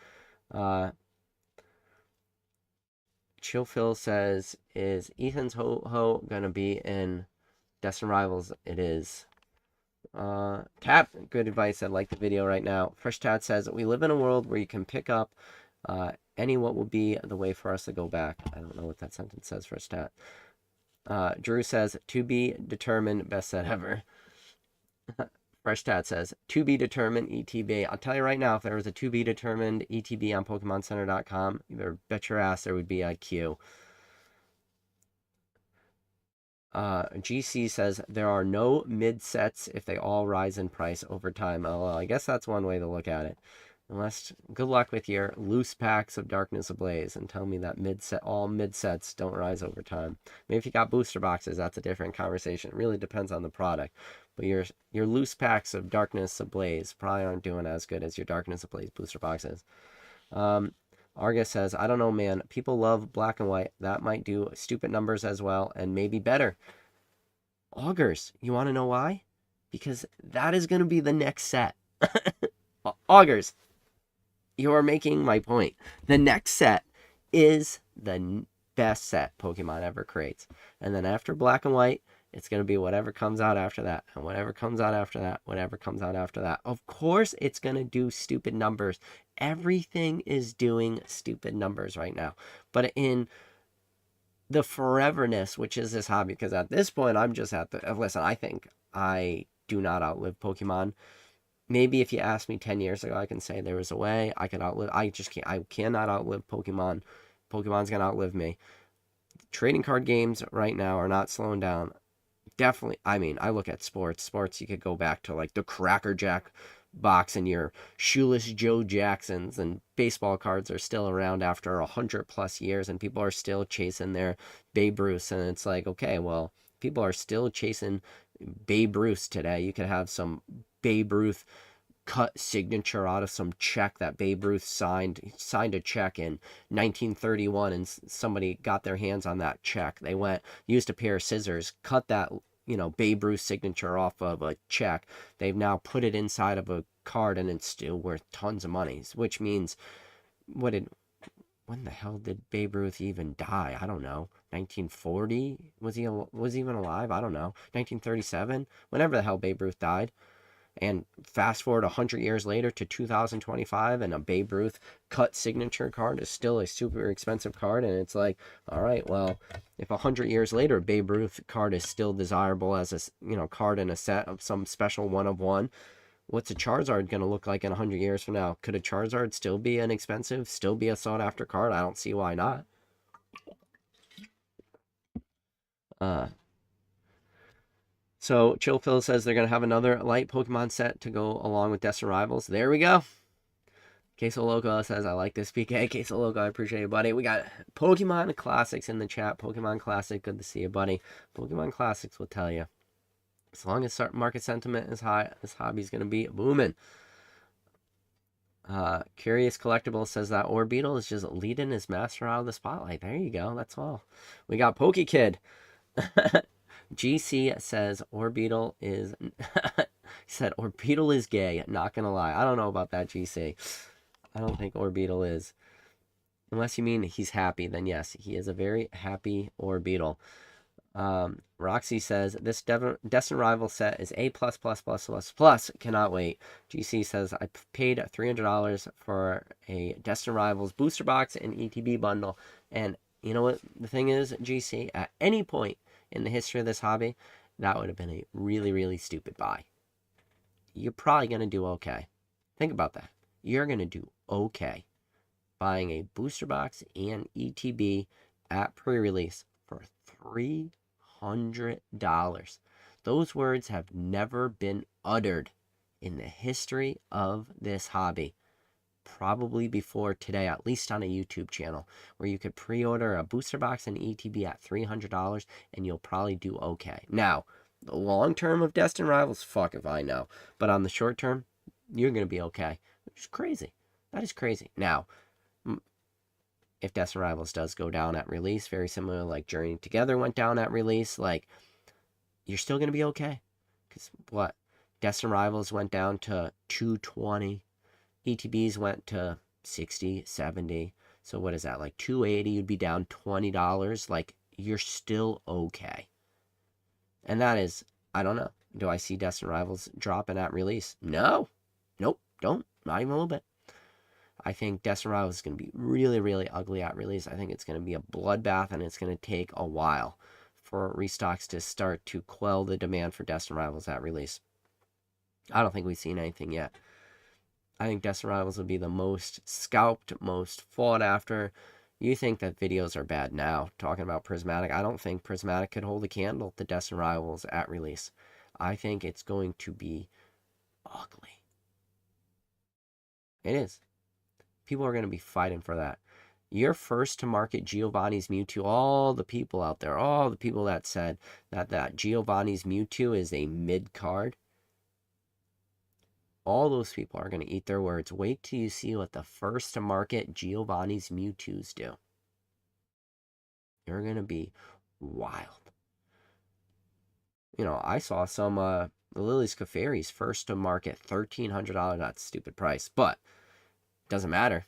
Chill Phil says, is Ethan's Ho-Ho gonna be in Destin Rivals? It is. Tap, good advice. I like the video right now. Fresh Tat says, we live in a world where you can pick up any what will be the way for us to go back. I don't know what that sentence says, Fresh Tat. Drew says, to be determined, best set ever. Fresh Tat says, to be determined ETB. I'll tell you right now, if there was a to be determined ETB on PokemonCenter.com, you better bet your ass there would be a queue. GC says, there are no mid sets if they all rise in price over time. Oh, well, I guess that's one way to look at it. Unless, good luck with your loose packs of Darkness Ablaze and tell me that all mid sets don't rise over time. Maybe if you got booster boxes, that's a different conversation. It really depends on the product. But your loose packs of Darkness Ablaze probably aren't doing as good as your Darkness Ablaze booster boxes. Argus says, I don't know, man. People love black and white. That might do stupid numbers as well, and maybe better. Augurs, you want to know why? Because that is going to be the next set. Augurs, you are making my point. The next set is the best set Pokemon ever creates. And then after black and white, it's going to be whatever comes out after that. And whatever comes out after that. Whatever comes out after that. Of course, it's going to do stupid numbers. Everything is doing stupid numbers right now. But in the foreverness, which is this hobby, because at this point, I'm just at the... Listen, I think I do not outlive Pokemon. Maybe if you asked me 10 years ago, I can say there was a way I could outlive. I just can't. I cannot outlive Pokemon. Pokemon's going to outlive me. Trading card games right now are not slowing down. Definitely. I mean, I look at sports. Sports, you could go back to like the Cracker Jack box and your shoeless Joe Jacksons, and baseball cards are still around after 100+ years, and people are still chasing their Babe Ruth. And it's like, okay, well, people are still chasing Babe Ruth today. You could have some Babe Ruth cut signature out of some check that Babe Ruth signed a check in 1931, and somebody got their hands on that check. They used a pair of scissors, cut that, Babe Ruth signature off of a check. They've now put it inside of a card, and it's still worth tons of money, which means when the hell did Babe Ruth even die? I don't know. 1940? Was he even alive? I don't know. 1937? Whenever the hell Babe Ruth died. And fast forward 100 years later to 2025, and a Babe Ruth cut signature card is still a super expensive card. And it's like, all right, well, if 100 years later a Babe Ruth card is still desirable as a card in a set of some special one of one, what's a Charizard going to look like in 100 years from now? Could a Charizard still be inexpensive, still be a sought after card? I don't see why not. So Chill Phil says they're going to have another light Pokemon set to go along with Destin Rivals. There we go. Queso Loco says, I like this PK. Queso Loco, I appreciate you, buddy. We got Pokemon Classics in the chat. Pokemon Classic, good to see you, buddy. Pokemon Classics will tell you. As long as market sentiment is high, this hobby's going to be booming. Curious Collectible says that Orbeetle is just leading his master out of the spotlight. There you go. That's all. We got PokeKid. GC says Orbeetle is he said Orbeetle is gay. Not gonna lie, I don't know about that, GC. I don't think Orbeetle is, unless you mean he's happy. Then yes, he is a very happy Orbeetle. Roxy says this Destin Rival set is A++++++. Cannot wait. GC says I paid $300 for a Destin Rivals booster box and ETB bundle, and you know what the thing is, GC, at any point in the history of this hobby, that would have been a really, really stupid buy. You're probably going to do okay. Think about that. You're going to do okay buying a booster box and ETB at pre-release for $300. Those words have never been uttered in the history of this hobby. Probably before today, at least on a YouTube channel, where you could pre-order a booster box and ETB at $300, and you'll probably do okay. Now, the long term of Destin Rivals, fuck if I know. But on the short term, you're going to be okay. Which is crazy. That is crazy. Now, if Destin Rivals does go down at release, very similar like Journey Together went down at release, like, you're still going to be okay. Because what? Destin Rivals went down to $220. ETBs went to $60, $70. So what is that? Like $280, you'd be down $20. Like, you're still okay. And that is, I don't know. Do I see Destin Rivals dropping at release? No. Nope. Don't. Not even a little bit. I think Destin Rivals is going to be really, really ugly at release. I think it's going to be a bloodbath, and it's going to take a while for restocks to start to quell the demand for Destin Rivals at release. I don't think we've seen anything yet. I think Destin Rivals will be the most scalped, most fought after. You think that videos are bad now, talking about Prismatic. I don't think Prismatic could hold a candle to Destin Rivals at release. I think it's going to be ugly. It is. People are going to be fighting for that. You're first to market Giovanni's Mewtwo. All the people out there, all the people that said that Giovanni's Mewtwo is a mid card, All those people are going to eat their words. Wait till you see what the first to market Giovanni's Mewtwo's do. They're going to be wild. You know, I saw some Lily's Clefairy's first to market $1,300. That's a stupid price, but doesn't matter.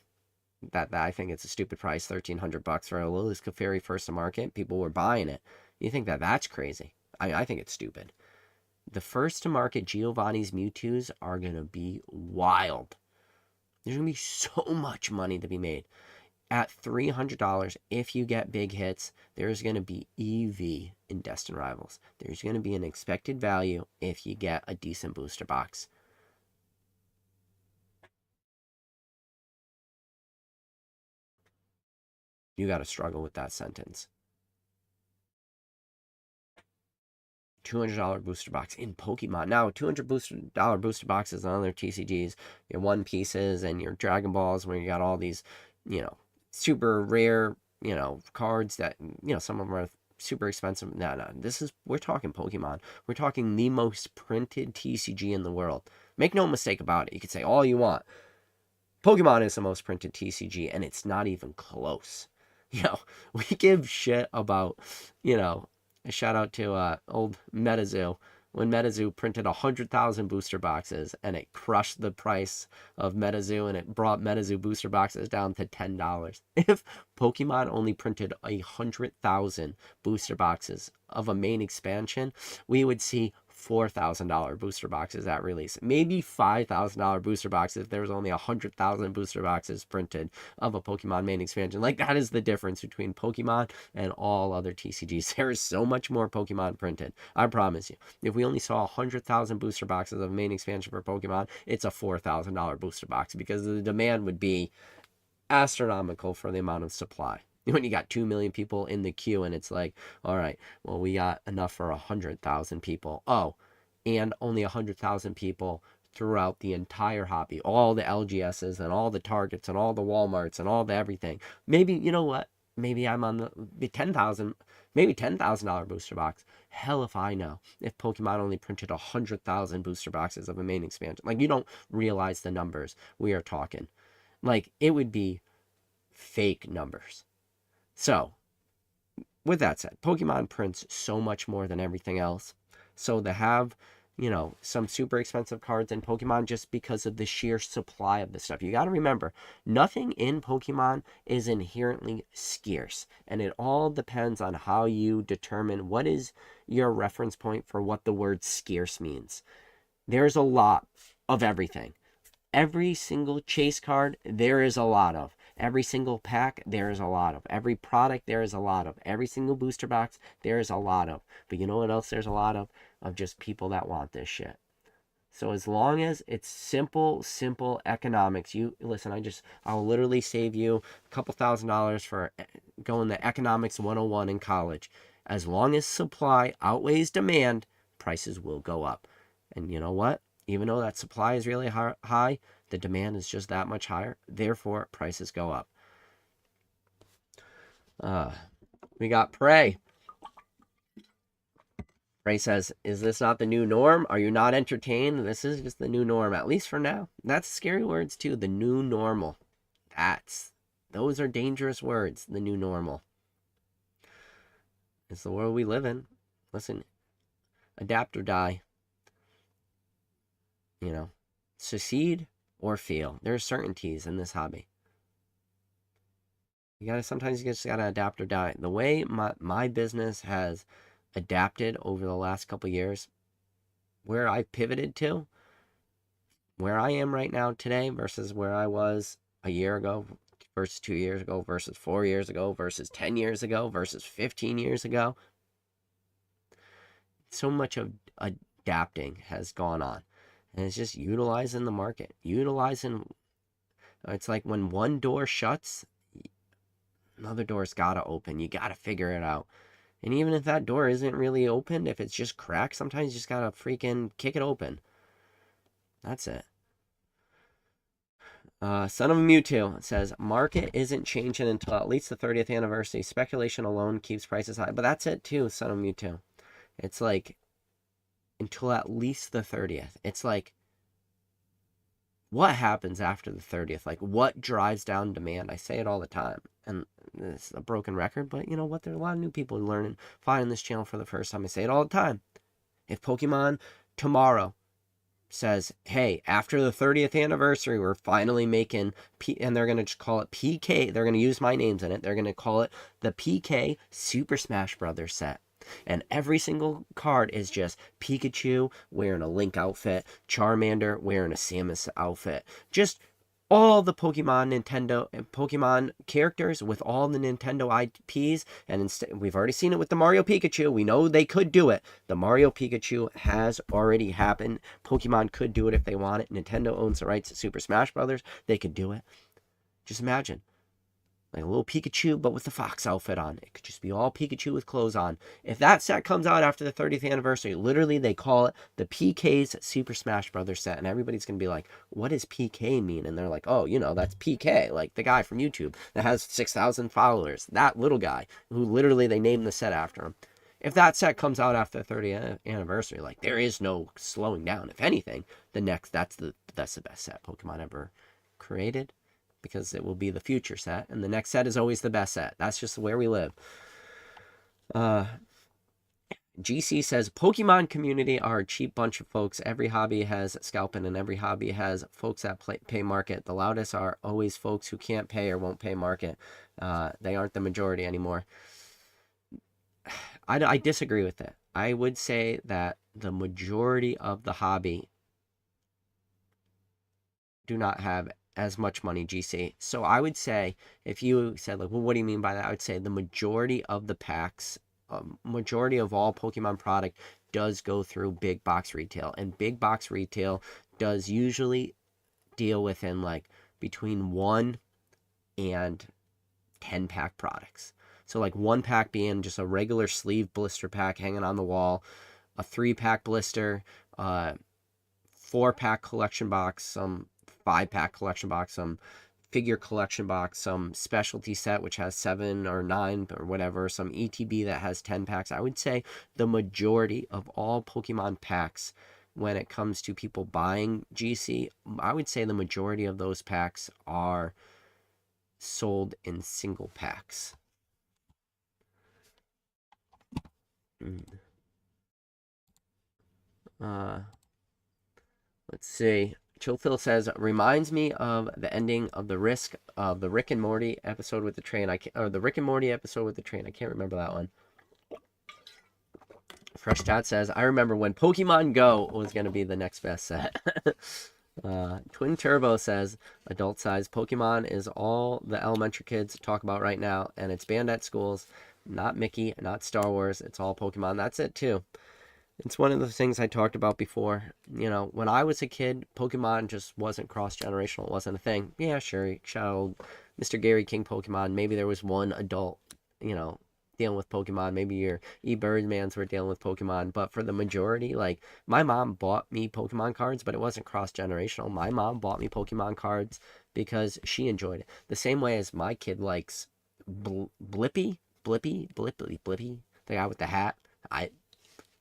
That I think it's a stupid price, $1,300 for a Lily's Clefairy first to market. People were buying it. You think that's crazy? I think it's stupid. The first to market Giovanni's Mewtwo's are gonna be wild. There's gonna be so much money to be made. At $300, if you get big hits, there's going to be EV in Destin Rivals. There's going to be an expected value if you get a decent booster box. You got to struggle with that sentence. $200 booster box in Pokemon. Now, $200 booster boxes on other TCGs, your One Pieces and your Dragon Balls, where you got all these, you know, super rare, you know, cards that, you know, some of them are super expensive. No, we're talking Pokemon. We're talking the most printed TCG in the world. Make no mistake about it. You can say all you want. Pokemon is the most printed TCG, and it's not even close. You know, we give shit about, you know, a shout out to old MetaZoo. When MetaZoo printed 100,000 booster boxes and it crushed the price of MetaZoo and it brought MetaZoo booster boxes down to $10. If Pokemon only printed 100,000 booster boxes of a main expansion, we would see $4,000 booster boxes at release. Maybe $5,000 booster boxes if there was only 100,000 booster boxes printed of a Pokemon main expansion. Like, that is the difference between Pokemon and all other TCGs. There is so much more Pokemon printed. I promise you. If we only saw 100,000 booster boxes of main expansion for Pokemon, it's a $4,000 booster box because the demand would be astronomical for the amount of supply. When you got 2 million people in the queue and it's like, all right, well, we got enough for 100,000 people. Oh, and only 100,000 people throughout the entire hobby, all the LGSs and all the Targets and all the Walmarts and all the everything. Maybe, you know what? Maybe I'm on the 10,000, maybe $10,000 booster box. Hell if I know. If Pokemon only printed 100,000 booster boxes of a main expansion. Like, you don't realize the numbers we are talking. Like, it would be fake numbers. So, with that said, Pokemon prints so much more than everything else. So to have, you know, some super expensive cards in Pokemon just because of the sheer supply of this stuff. You got to remember, nothing in Pokemon is inherently scarce. And it all depends on how you determine what is your reference point for what the word scarce means. There's a lot of everything. Every single chase card, there is a lot of. Every single pack, there is a lot of. Every product, there is a lot of. Every single booster box, there is a lot of. But you know what else there's a lot of? Of just people that want this shit. So as long as it's simple economics, I'll literally save you a couple $1,000 for going to economics 101 in college. As long as supply outweighs demand, prices will go up. And you know what? Even though that supply is really high, the demand is just that much higher. Therefore, prices go up. We got Prey. Prey says, is this not the new norm? Are you not entertained? This is just the new norm, at least for now. That's scary words, too. The new normal. Those are dangerous words, the new normal. It's the world we live in. Listen, adapt or die. You know, succeed or fail. There are certainties in this hobby. Sometimes you just gotta adapt or die. The way my business has adapted over the last couple years, where I pivoted to, where I am right now today versus where I was a year ago, versus 2 years ago, versus 4 years ago, versus 10 years ago, versus 15 years ago. So much of adapting has gone on. And it's just utilizing the market. It's like when one door shuts, another door's got to open. You got to figure it out. And even if that door isn't really open, if it's just cracked, sometimes you just got to freaking kick it open. That's it. Son of Mewtwo says, market isn't changing until at least the 30th anniversary. Speculation alone keeps prices high. But that's it too, Son of Mewtwo. It's like, until at least the 30th. It's like, what happens after the 30th? Like, what drives down demand? I say it all the time, and it's a broken record, but you know what? There are a lot of new people learning, finding this channel for the first time. I say it all the time. If Pokemon tomorrow says, hey, after the 30th anniversary, we're finally making, and they're going to just call it PK. They're going to use my names in it. They're going to call it the PK Super Smash Brothers set. And every single card is just Pikachu wearing a Link outfit, Charmander wearing a Samus outfit. Just all the Pokemon characters with all the Nintendo IPs, and instead we've already seen it with the Mario Pikachu. We know they could do it. The Mario Pikachu has already happened. Pokemon could do it if they want it. Nintendo owns the rights to Super Smash Brothers. They could do it. Just imagine. Like a little Pikachu, but with the fox outfit on. It could just be all Pikachu with clothes on. If that set comes out after the 30th anniversary, literally they call it the PK's Super Smash Brothers set. And everybody's going to be like, what does PK mean? And they're like, oh, you know, that's PK. Like the guy from YouTube that has 6,000 followers. That little guy who literally they named the set after him. If that set comes out after the 30th anniversary, like there is no slowing down. If anything, that's the best set Pokemon ever created. Because it will be the future set, and the next set is always the best set. That's just where we live. GC says, Pokemon community are a cheap bunch of folks. Every hobby has scalping, and every hobby has folks that pay market. The loudest are always folks who can't pay or won't pay market. They aren't the majority anymore. I disagree with that. I would say that the majority of the hobby do not have as much money, GC. So I would say, if you said, like, well, what do you mean by that? I would say the majority of the packs, majority of all Pokemon product does go through big box retail. And big box retail does usually deal within, like, between 1 and 10 pack products. So, like, 1 pack being just a regular sleeve blister pack hanging on the wall, a 3-pack blister, 4-pack collection box, some 5-pack collection box, some figure collection box, some specialty set which has 7 or 9 or whatever, some ETB that has 10 packs. I would say the majority of all Pokemon packs, when it comes to people buying GC, I would say the majority of those packs are sold in single packs. Let's see. Chillphil says, reminds me of the ending of the Rick and Morty episode with the train. Or the Rick and Morty episode with the train. I can't remember that one. Fresh Dot says, I remember when Pokemon Go was going to be the next best set. Twin Turbo says, adult size Pokemon is all the elementary kids talk about right now, and it's banned at schools. Not Mickey, not Star Wars. It's all Pokemon. That's it too. It's one of the things I talked about before. You know, when I was a kid, Pokemon just wasn't cross-generational. It wasn't a thing. Yeah, sure, child, Mr. Gary King Pokemon. Maybe there was one adult, you know, dealing with Pokemon. Maybe your E-Birdmans were dealing with Pokemon. But for the majority, like, my mom bought me Pokemon cards, but it wasn't cross-generational. My mom bought me Pokemon cards because she enjoyed it. The same way as my kid likes Blippy, the guy with the hat.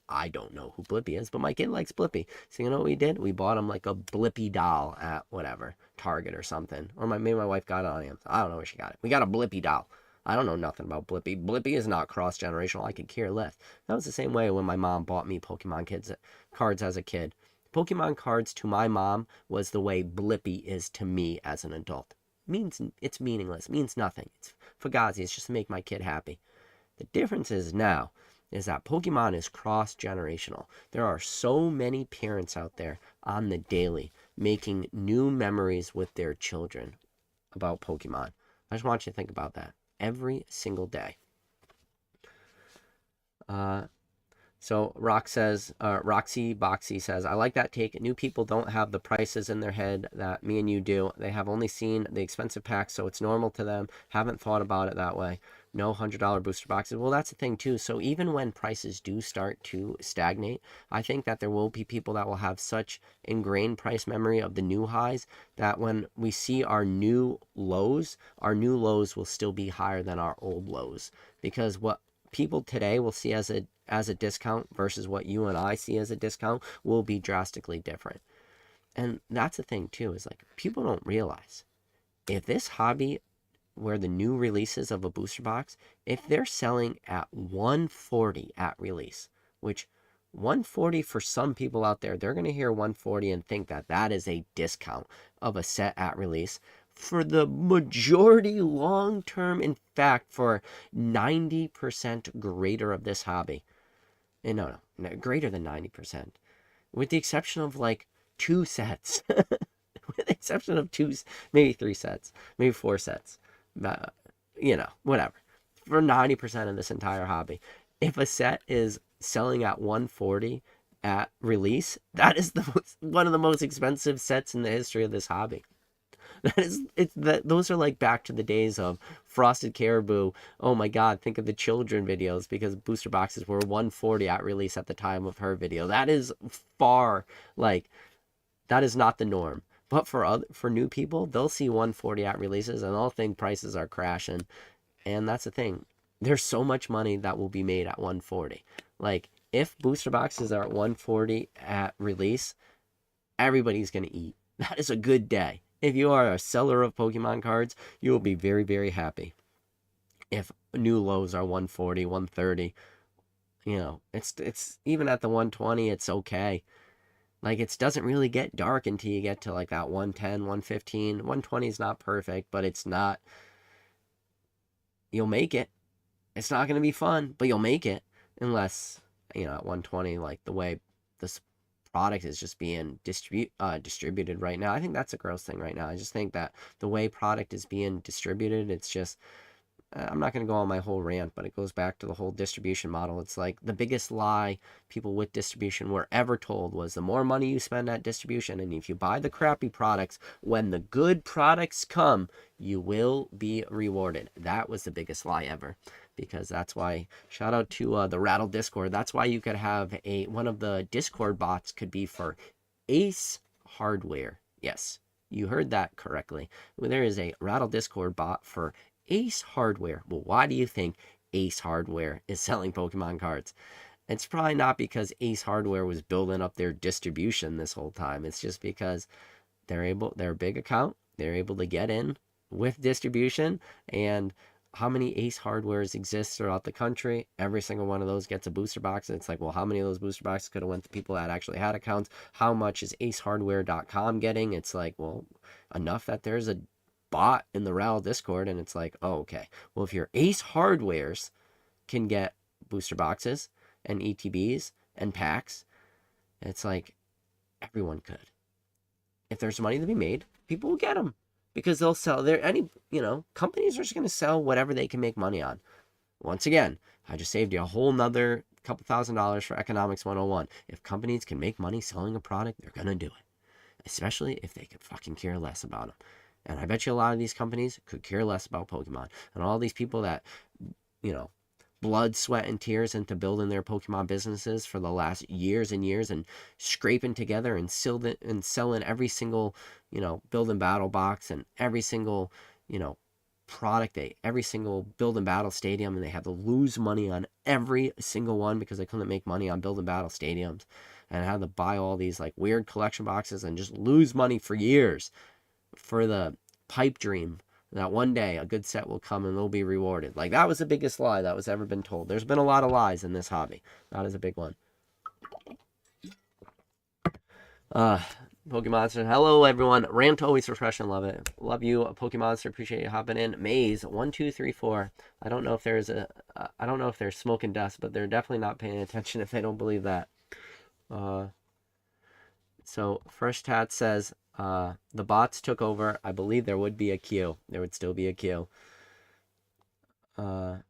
I don't know who Blippi is, but my kid likes Blippi. So you know what we did? We bought him like a Blippi doll at whatever, Target or something. Or maybe my wife got it on Amazon. I don't know where she got it. We got a Blippi doll. I don't know nothing about Blippi. Blippi is not cross-generational. I could care less. That was the same way when my mom bought me Pokemon cards as a kid. Pokemon cards to my mom was the way Blippi is to me as an adult. It's meaningless. It means nothing. It's fugazi. It's just to make my kid happy. The difference is now is that Pokemon is cross-generational. There are so many parents out there on the daily making new memories with their children about Pokemon. I just want you to think about that every single day. So Roxy Boxy says, I like that take. New people don't have the prices in their head that me and you do. They have only seen the expensive packs, so it's normal to them. Haven't thought about it that way. No $100 booster boxes. Well, that's the thing too. So even when prices do start to stagnate, I think that there will be people that will have such ingrained price memory of the new highs that when we see our new lows will still be higher than our old lows. Because what people today will see as a discount versus what you and I see as a discount will be drastically different. And that's the thing too, is like people don't realize if this hobby where the new releases of a booster box, if they're selling at 140 at release, which 140 for some people out there, they're going to hear 140 and think that that is a discount of a set at release. For the majority long term, in fact, for 90% greater of this hobby, and no, greater than 90%, with the exception of like 2 sets, with the exception of maybe 3 sets, maybe 4 sets, whatever. For 90% of this entire hobby, if a set is selling at 140 at release, that is one of the most expensive sets in the history of this hobby. Those are like back to the days of Frosted Caribou. Oh my God, think of the children videos, because booster boxes were 140 at release at the time of her video. That is that is not the norm. But for new people, they'll see 140 at releases and they'll think prices are crashing. And that's the thing. There's so much money that will be made at 140. Like, if booster boxes are at 140 at release, everybody's going to eat. That is a good day. If you are a seller of Pokemon cards, you will be very, very happy. If new lows are 140, 130, it's even at the 120, it's okay. Like, it doesn't really get dark until you get to like that 110, 115. 120 is not perfect, but it's not. You'll make it. It's not going to be fun, but you'll make it. Unless, at 120, like the way this product is just being distributed right now. I think that's a gross thing right now. I just think that the way product is being distributed, it's just, I'm not going to go on my whole rant, but it goes back to the whole distribution model. It's like the biggest lie people with distribution were ever told was the more money you spend at distribution, and if you buy the crappy products, when the good products come, you will be rewarded. That was the biggest lie ever, because that's why, shout out to the Rattle Discord. That's why you could have one of the Discord bots could be for Ace Hardware. Yes, you heard that correctly. There is a Rattle Discord bot for Ace Hardware. Well, why do you think Ace Hardware is selling Pokemon cards? It's probably not because Ace Hardware was building up their distribution this whole time. It's just because they're a big account. They're able to get in with distribution. And how many Ace Hardwares exist throughout the country? Every single one of those gets a booster box. And it's like, well, how many of those booster boxes could have went to people that actually had accounts? How much is acehardware.com getting? It's like, well, enough that there's a bot in the RAL Discord, and it's like, oh, okay. Well, if your Ace Hardwares can get booster boxes and ETBs and packs, it's like everyone could. If there's money to be made, people will get them because they'll sell companies are just going to sell whatever they can make money on. Once again, I just saved you a whole nother couple $1,000s for Economics 101. If companies can make money selling a product, they're going to do it, especially if they could fucking care less about them. And I bet you a lot of these companies could care less about Pokemon. And all these people that, blood, sweat, and tears into building their Pokemon businesses for the last years and years and scraping together and selling every single, build and battle box and every single, product, every single build and battle stadium, and they had to lose money on every single one because they couldn't make money on build and battle stadiums, and had to buy all these like weird collection boxes and just lose money for years for the pipe dream that one day a good set will come and they'll be rewarded. Like, that was the biggest lie that was ever been told. There's been a lot of lies in this hobby. That is a big one. Pokemonster, hello everyone. Rant always refreshing, love it. Love you, Pokemonster. Appreciate you hopping in. Maze 1234. I don't know if there's smoke and dust, but they're definitely not paying attention if they don't believe that. So First Tat says, the bots took over. I believe there would be a queue. There would still be a queue. Let's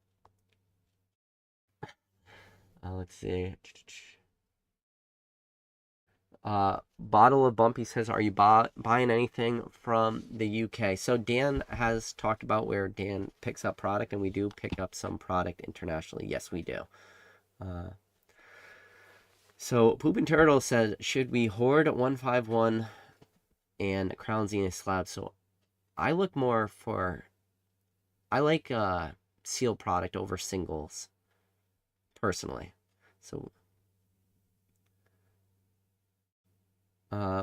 see. Bottle of Bumpy says, are you buying anything from the UK? So Dan has talked about where Dan picks up product, and we do pick up some product internationally. Yes, we do. So Poopin' Turtle says, should we hoard 151 and Crown Zenith slabs? So I look more for, I like sealed product over singles personally. So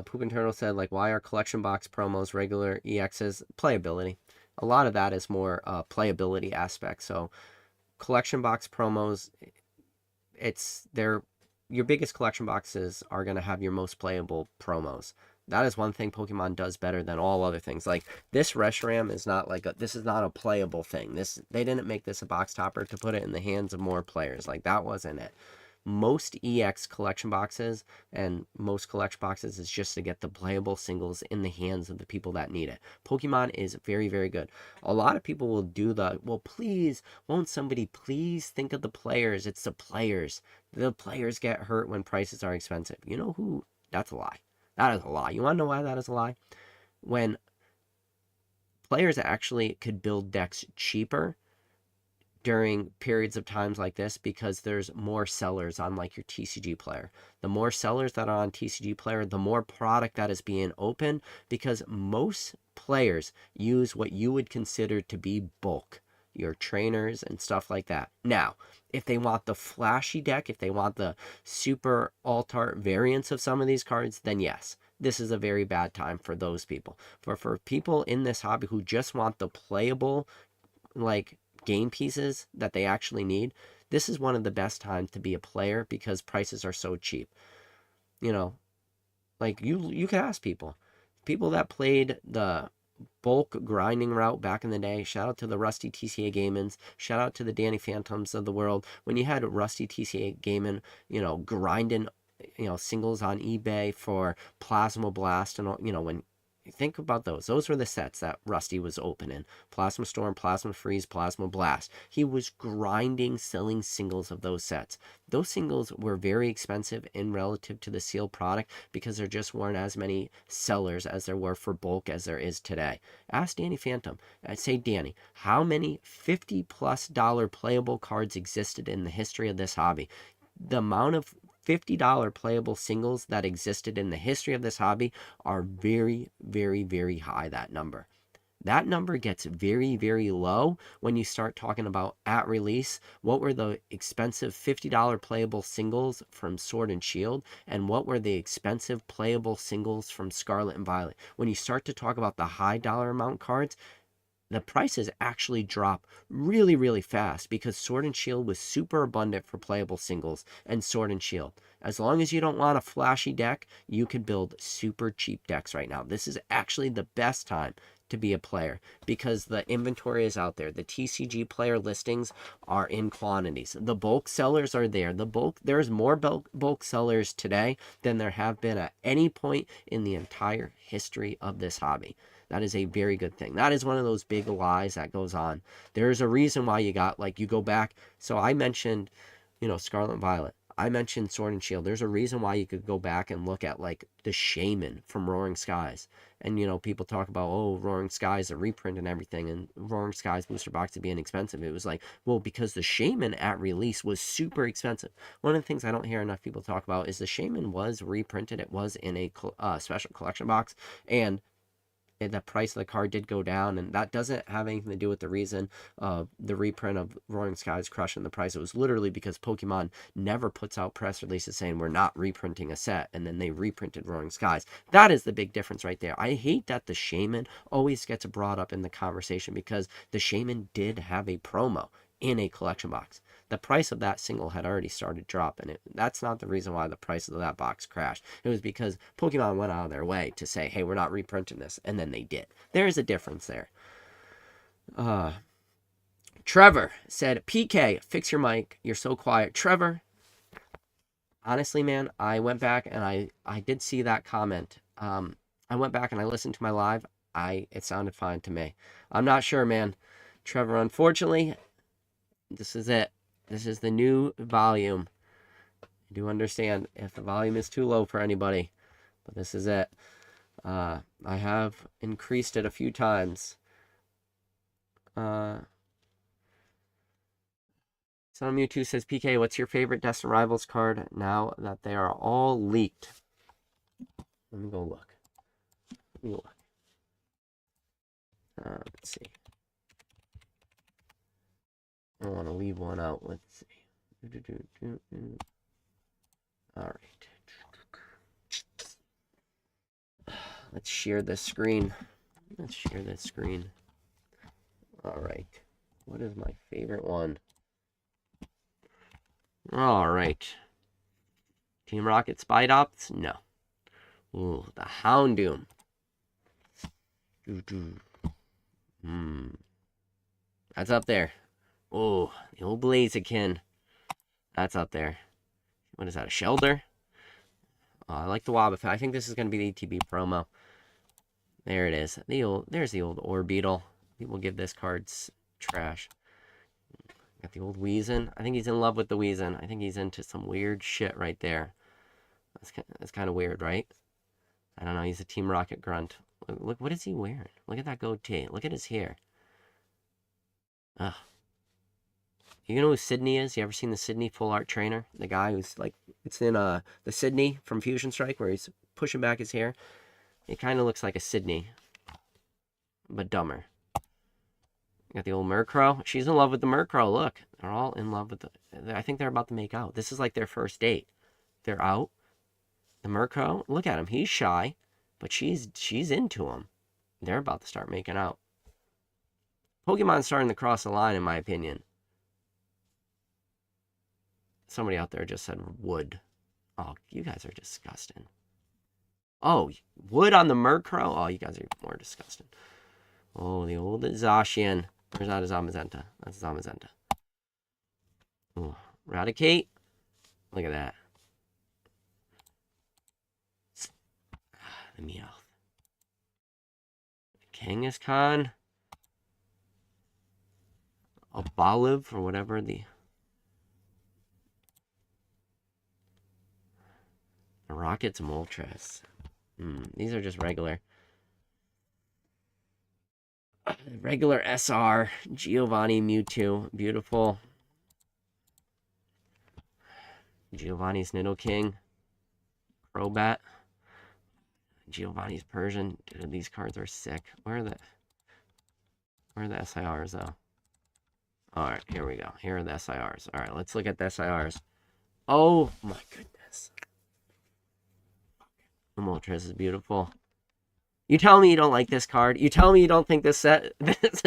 Poop and Turtle said, like, why are collection box promos regular EXs? Playability. A lot of that is more playability aspect. So collection box promos, your biggest collection boxes are going to have your most playable promos. That is one thing Pokemon does better than all other things. Like, this Reshiram is not like this is not a playable thing. They didn't make this a box topper to put it in the hands of more players. Like, that wasn't it. Most EX collection boxes and most collection boxes is just to get the playable singles in the hands of the people that need it. Pokemon is very, very good. A lot of people will do well, please, won't somebody please think of the players? It's the players. The players get hurt when prices are expensive. You know who? That's a lie. That is a lie. You want to know why that is a lie? When players actually could build decks cheaper during periods of times like this, because there's more sellers on like your TCG player. The more sellers that are on TCG player, the more product that is being open, because most players use what you would consider to be bulk, your trainers and stuff like that. Now, if they want the flashy deck, if they want the super alt-art variants of some of these cards, then yes, this is a very bad time for those people. For people in this hobby who just want the playable, like, game pieces that they actually need, this is one of the best times to be a player, because prices are so cheap. You know, like, you could ask people that played the bulk grinding route back in the day. Shout out to the Rusty TCA Gamins. Shout out to the Danny Phantoms of the world. When you had Rusty TCA Gamin, grinding, singles on eBay for Plasma Blast, and when think about those were the sets that Rusty was opening: Plasma Storm, Plasma Freeze, Plasma Blast. He was grinding, selling singles of those sets. Those singles were very expensive in relative to the sealed product, because there just weren't as many sellers as there were for bulk as there is today. Ask Danny Phantom. I say, Danny, how many $50+ playable cards existed in the history of this hobby? The amount of $50 playable singles that existed in the history of this hobby are very, very, very high. That number gets very, very low when you start talking about at release. What were the expensive $50 playable singles from Sword and Shield, and what were the expensive playable singles from Scarlet and Violet? When you start to talk about the high dollar amount cards, the prices actually drop really, really fast, because Sword and Shield was super abundant for playable singles, and Sword and Shield. As long as you don't want a flashy deck, you can build super cheap decks right now. This is actually the best time to be a player, because the inventory is out there. The TCG player listings are in quantities. The bulk sellers are there. There's more bulk sellers today than there have been at any point in the entire history of this hobby. That is a very good thing. That is one of those big lies that goes on. There's a reason why you go back. So I mentioned, Scarlet and Violet. I mentioned Sword and Shield. There's a reason why you could go back and look at, like, the Shaman from Roaring Skies. And, people talk about, oh, Roaring Skies, a reprint and everything, and Roaring Skies booster box being expensive. It was like, well, because the Shaman at release was super expensive. One of the things I don't hear enough people talk about is the Shaman was reprinted. It was in a special collection box, and the price of the card did go down, and that doesn't have anything to do with the reason of the reprint of Roaring Skies crushing the price. It was literally because Pokemon never puts out press releases saying we're not reprinting a set, and then they reprinted Roaring Skies. That is the big difference right there. I hate that the Shaman always gets brought up in the conversation, because the Shaman did have a promo in a collection box. The price of that single had already started dropping. That's not the reason why the price of that box crashed. It was because Pokemon went out of their way to say, hey, we're not reprinting this, and then they did. There is a difference there. Trevor said, PK, fix your mic. You're so quiet. Trevor, honestly, man, I went back and I did see that comment. I went back and I listened to my live. It sounded fine to me. I'm not sure, man. Trevor, unfortunately, this is it. This is the new volume. I do understand if the volume is too low for anybody, but this is it. I have increased it a few times. Son of Mewtwo says, PK, what's your favorite Destin Rivals card now that they are all leaked? Let me go look. Let's see. I don't want to leave one out. Let's see. All right. let's share this screen. Let's share this screen. All right. What is my favorite one? All right. Team Rocket Spy Ops? No. Ooh, the Houndoom. That's up there. Oh, the old Blaziken. That's up there. What is that, a Shelter? Oh, I like the Wobbuffet. I think this is going to be the ETB promo. There it is. There's the old Orbeetle. People give this card trash. Got the old Weezin. I think he's in love with the Weezin. I think he's into some weird shit right there. That's kind of weird, right? I don't know. He's a Team Rocket grunt. Look, what is he wearing? Look at that goatee. Look at his hair. Ugh. You know who Sydney is? You ever seen the Sydney full art trainer? The guy who's like, it's in the Sydney from Fusion Strike where he's pushing back his hair. It kind of looks like a Sydney, but dumber. Got the old Murkrow. She's in love with the Murkrow. Look, they're all in love with the. I think they're about to make out. This is like their first date. They're out. The Murkrow. Look at him. He's shy, but she's into him. They're about to start making out. Pokemon's starting to cross the line, in my opinion. Somebody out there just said wood. Oh, you guys are disgusting. Oh, wood on the Murkrow? Oh, you guys are more disgusting. Oh, the old Zacian. Where's that? A Zamazenta? That's Zamazenta. Oh, Raticate. Look at that. The Meowth. Kangaskhan. A Boliv, or whatever the Rockets Moltres. These are just regular SR Giovanni Mewtwo. Beautiful. Giovanni's Nidoking. Crobat. Giovanni's Persian. Dude, these cards are sick. Where are the SIRs though? Alright, here we go. Here are the SIRs. Alright, let's look at the SIRs. Oh my goodness. The Moltres is beautiful. You tell me you don't like this card. You tell me you don't think this set this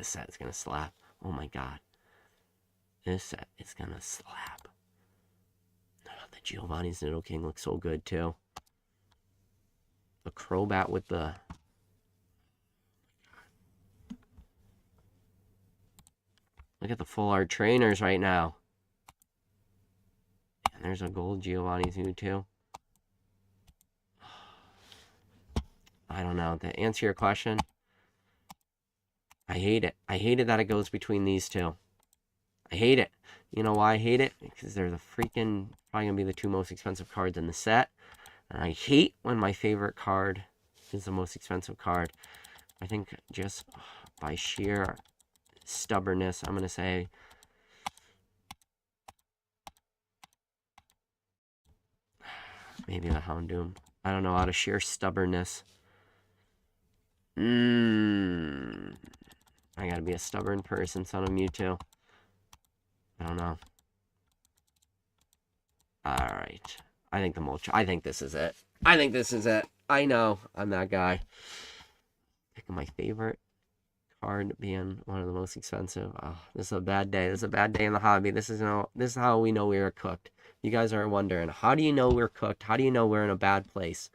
set is gonna slap. Oh my god. This set is gonna slap. Oh, the Giovanni's Nidoking looks so good too. The Crobat with the look at the full art trainers right now. And there's a gold Giovanni's Mewtwo. I don't know. To answer your question, I hate it. I hate it that it goes between these two. I hate it. You know why I hate it? Because they're the freaking, probably going to be the two most expensive cards in the set. And I hate when my favorite card is the most expensive card. I think just by sheer stubbornness, I'm going to say maybe the Houndoom. I don't know, out of sheer stubbornness. I gotta be a stubborn person, son of Mewtwo. I don't know. Alright. I think this is it. I think this is it. I know. I'm that guy. Picking my favorite card being one of the most expensive. Oh, this is a bad day. This is a bad day in the hobby. This is how we know we are cooked. You guys are wondering, how do you know we're cooked? How do you know we're in a bad place?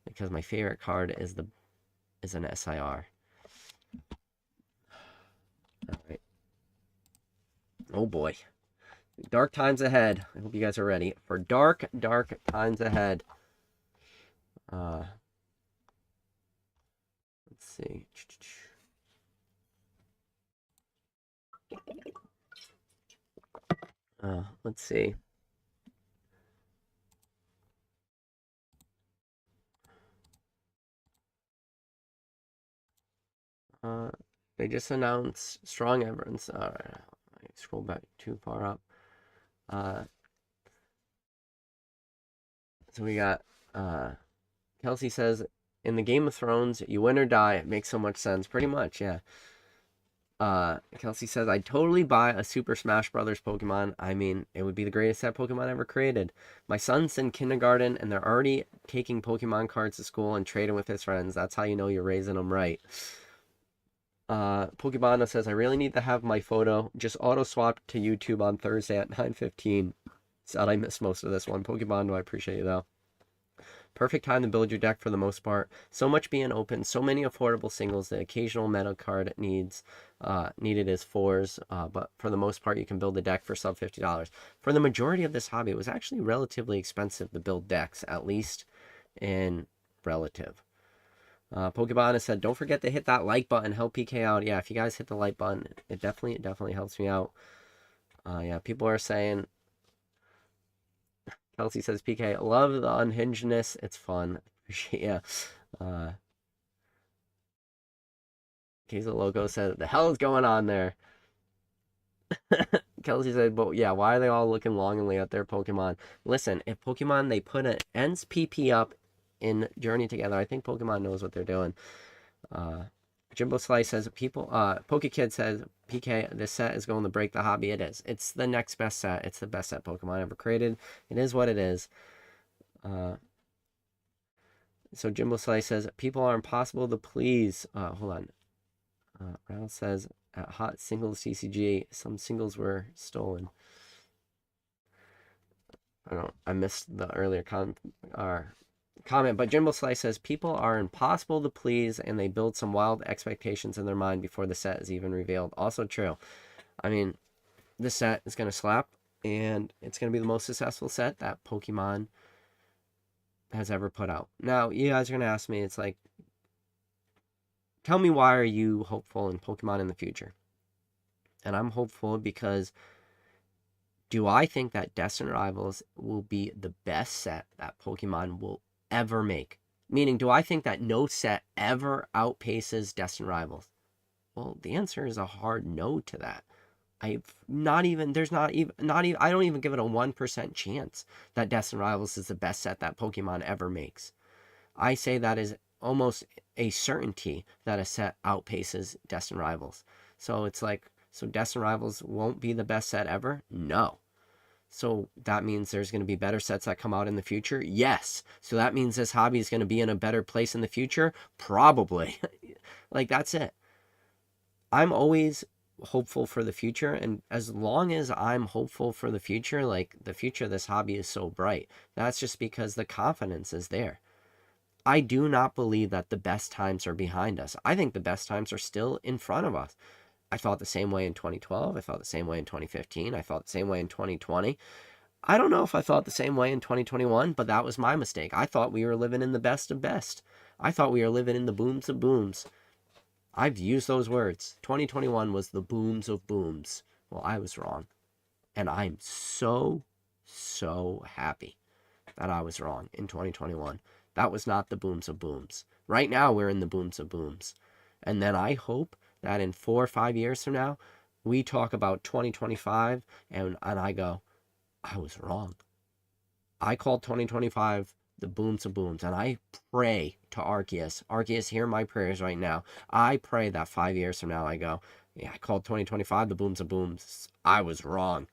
Because my favorite card is an SIR. Alright. Oh boy. Dark times ahead. I hope you guys are ready for dark times ahead. Let's see. Let's see. They just announced strong evidence. Alright, I scroll back too far up. So we got Kelsey says, in the Game of Thrones, you win or die. It makes so much sense. Pretty much, yeah. Kelsey says, I'd totally buy a Super Smash Brothers Pokemon. I mean, it would be the greatest set Pokemon ever created. My son's in kindergarten, and they're already taking Pokemon cards to school and trading with his friends. That's how you know you're raising them right. Pokebana says, I really need to have my photo just auto-swapped to YouTube on Thursday at 9:15. Sad I missed most of this one. Pokebana, I appreciate you, though. Perfect time to build your deck for the most part. So much being open, so many affordable singles. The occasional meta card needed is fours, but for the most part, you can build a deck for sub $50. For the majority of this hobby, it was actually relatively expensive to build decks, at least in relative. Pokebana said, don't forget to hit that like button, help PK out. Yeah, if you guys hit the like button, it definitely helps me out. Yeah, people are saying, Kelsey says, PK, love the unhingedness. It's fun. Yeah. Keza Loco said, the hell is going on there? Kelsey said, but yeah, why are they all looking longingly at their Pokemon? Listen, if Pokemon, they put an ENS PP up in Journey Together, I think Pokemon knows what they're doing. Jimbo Slice says, PokeKid says, PK, this set is going to break the hobby. It is. It's the next best set. It's the best set Pokemon ever created. It is what it is. So Jimbo Slice says, people are impossible to please. Hold on. Ralph says, at Hot Singles CCG, some singles were stolen. I missed the earlier comment, but Jimbo Slice says, people are impossible to please, and they build some wild expectations in their mind before the set is even revealed. Also true. I mean, this set is going to slap, and it's going to be the most successful set that Pokemon has ever put out. Now, you guys are going to ask me, it's like, tell me, why are you hopeful in Pokemon in the future? And I'm hopeful because, do I think that Destin Rivals will be the best set that Pokemon will ever make? Meaning, do I think that no set ever outpaces Destin Rivals? Well, the answer is a hard no to that. I don't even give it a 1% chance that Destin Rivals is the best set that Pokemon ever makes. I say that is almost a certainty that a set outpaces Destin Rivals. So it's like, so Destin Rivals won't be the best set ever? No. So that means there's going to be better sets that come out in the future? Yes. So that means this hobby is going to be in a better place in the future? Probably. Like, that's it. I'm always hopeful for the future, and as long as I'm hopeful for the future, like, the future of this hobby is so bright. That's just because the confidence is there. I do not believe that the best times are behind us. I think the best times are still in front of us. I felt the same way in 2012. I felt the same way in 2015. I felt the same way in 2020. I don't know if I felt the same way in 2021, but that was my mistake. I thought we were living in the best of best. I thought we were living in the booms of booms. I've used those words. 2021 was the booms of booms. Well, I was wrong. And I'm so happy that I was wrong in 2021. That was not the booms of booms. Right now, we're in the booms of booms. And then I hope that in 4 or 5 years from now, we talk about 2025, and I go, I was wrong. I called 2025 the booms of booms, and I pray to Arceus. Arceus, hear my prayers right now. I pray that 5 years from now, I go, yeah, I called 2025 the booms of booms. I was wrong.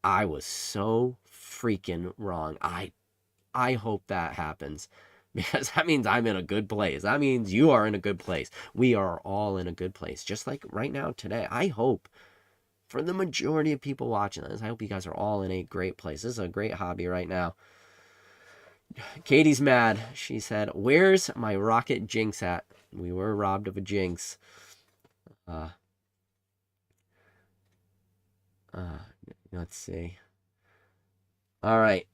I was so freaking wrong. I hope that happens, because that means I'm in a good place. That means you are in a good place. We are all in a good place. Just like right now, today, I hope for the majority of people watching this, I hope you guys are all in a great place. This is a great hobby right now. Katie's mad. She said, where's my Rocket Jinx at? We were robbed of a Jinx. Let's see. All right,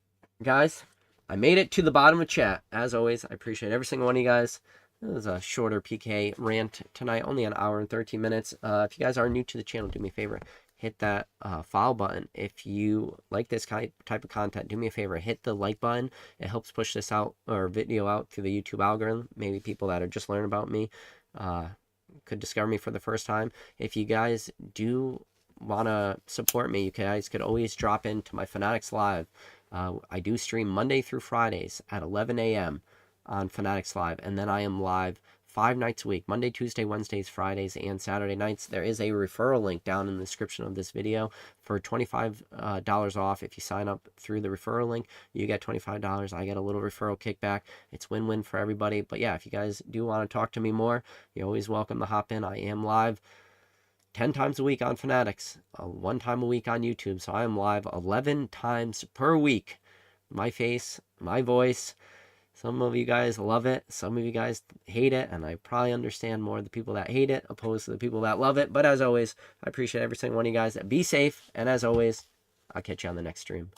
guys. I made it to the bottom of chat. As always, I appreciate every single one of you guys. It was a shorter PK rant tonight, only an hour and 13 minutes. If you guys are new to the channel, do me a favor. Hit that follow button. If you like this type of content, do me a favor. Hit the like button. It helps push this out, or video out, through the YouTube algorithm. Maybe people that are just learning about me could discover me for the first time. If you guys do want to support me, you guys could always drop into my Fanatics Live. I do stream Monday through Fridays at 11 a.m. on Fanatics Live, and then I am live 5 nights a week, Monday, Tuesday, Wednesdays, Fridays, and Saturday nights. There is a referral link down in the description of this video for $25 off. If you sign up through the referral link, you get $25. I get a little referral kickback. It's win-win for everybody. But yeah, if you guys do want to talk to me more, you're always welcome to hop in. I am live 10 times a week on Fanatics, 1 time a week on YouTube. So I am live 11 times per week. My face, my voice. Some of you guys love it. Some of you guys hate it. And I probably understand more the people that hate it opposed to the people that love it. But as always, I appreciate every single one of you guys. Be safe. And as always, I'll catch you on the next stream.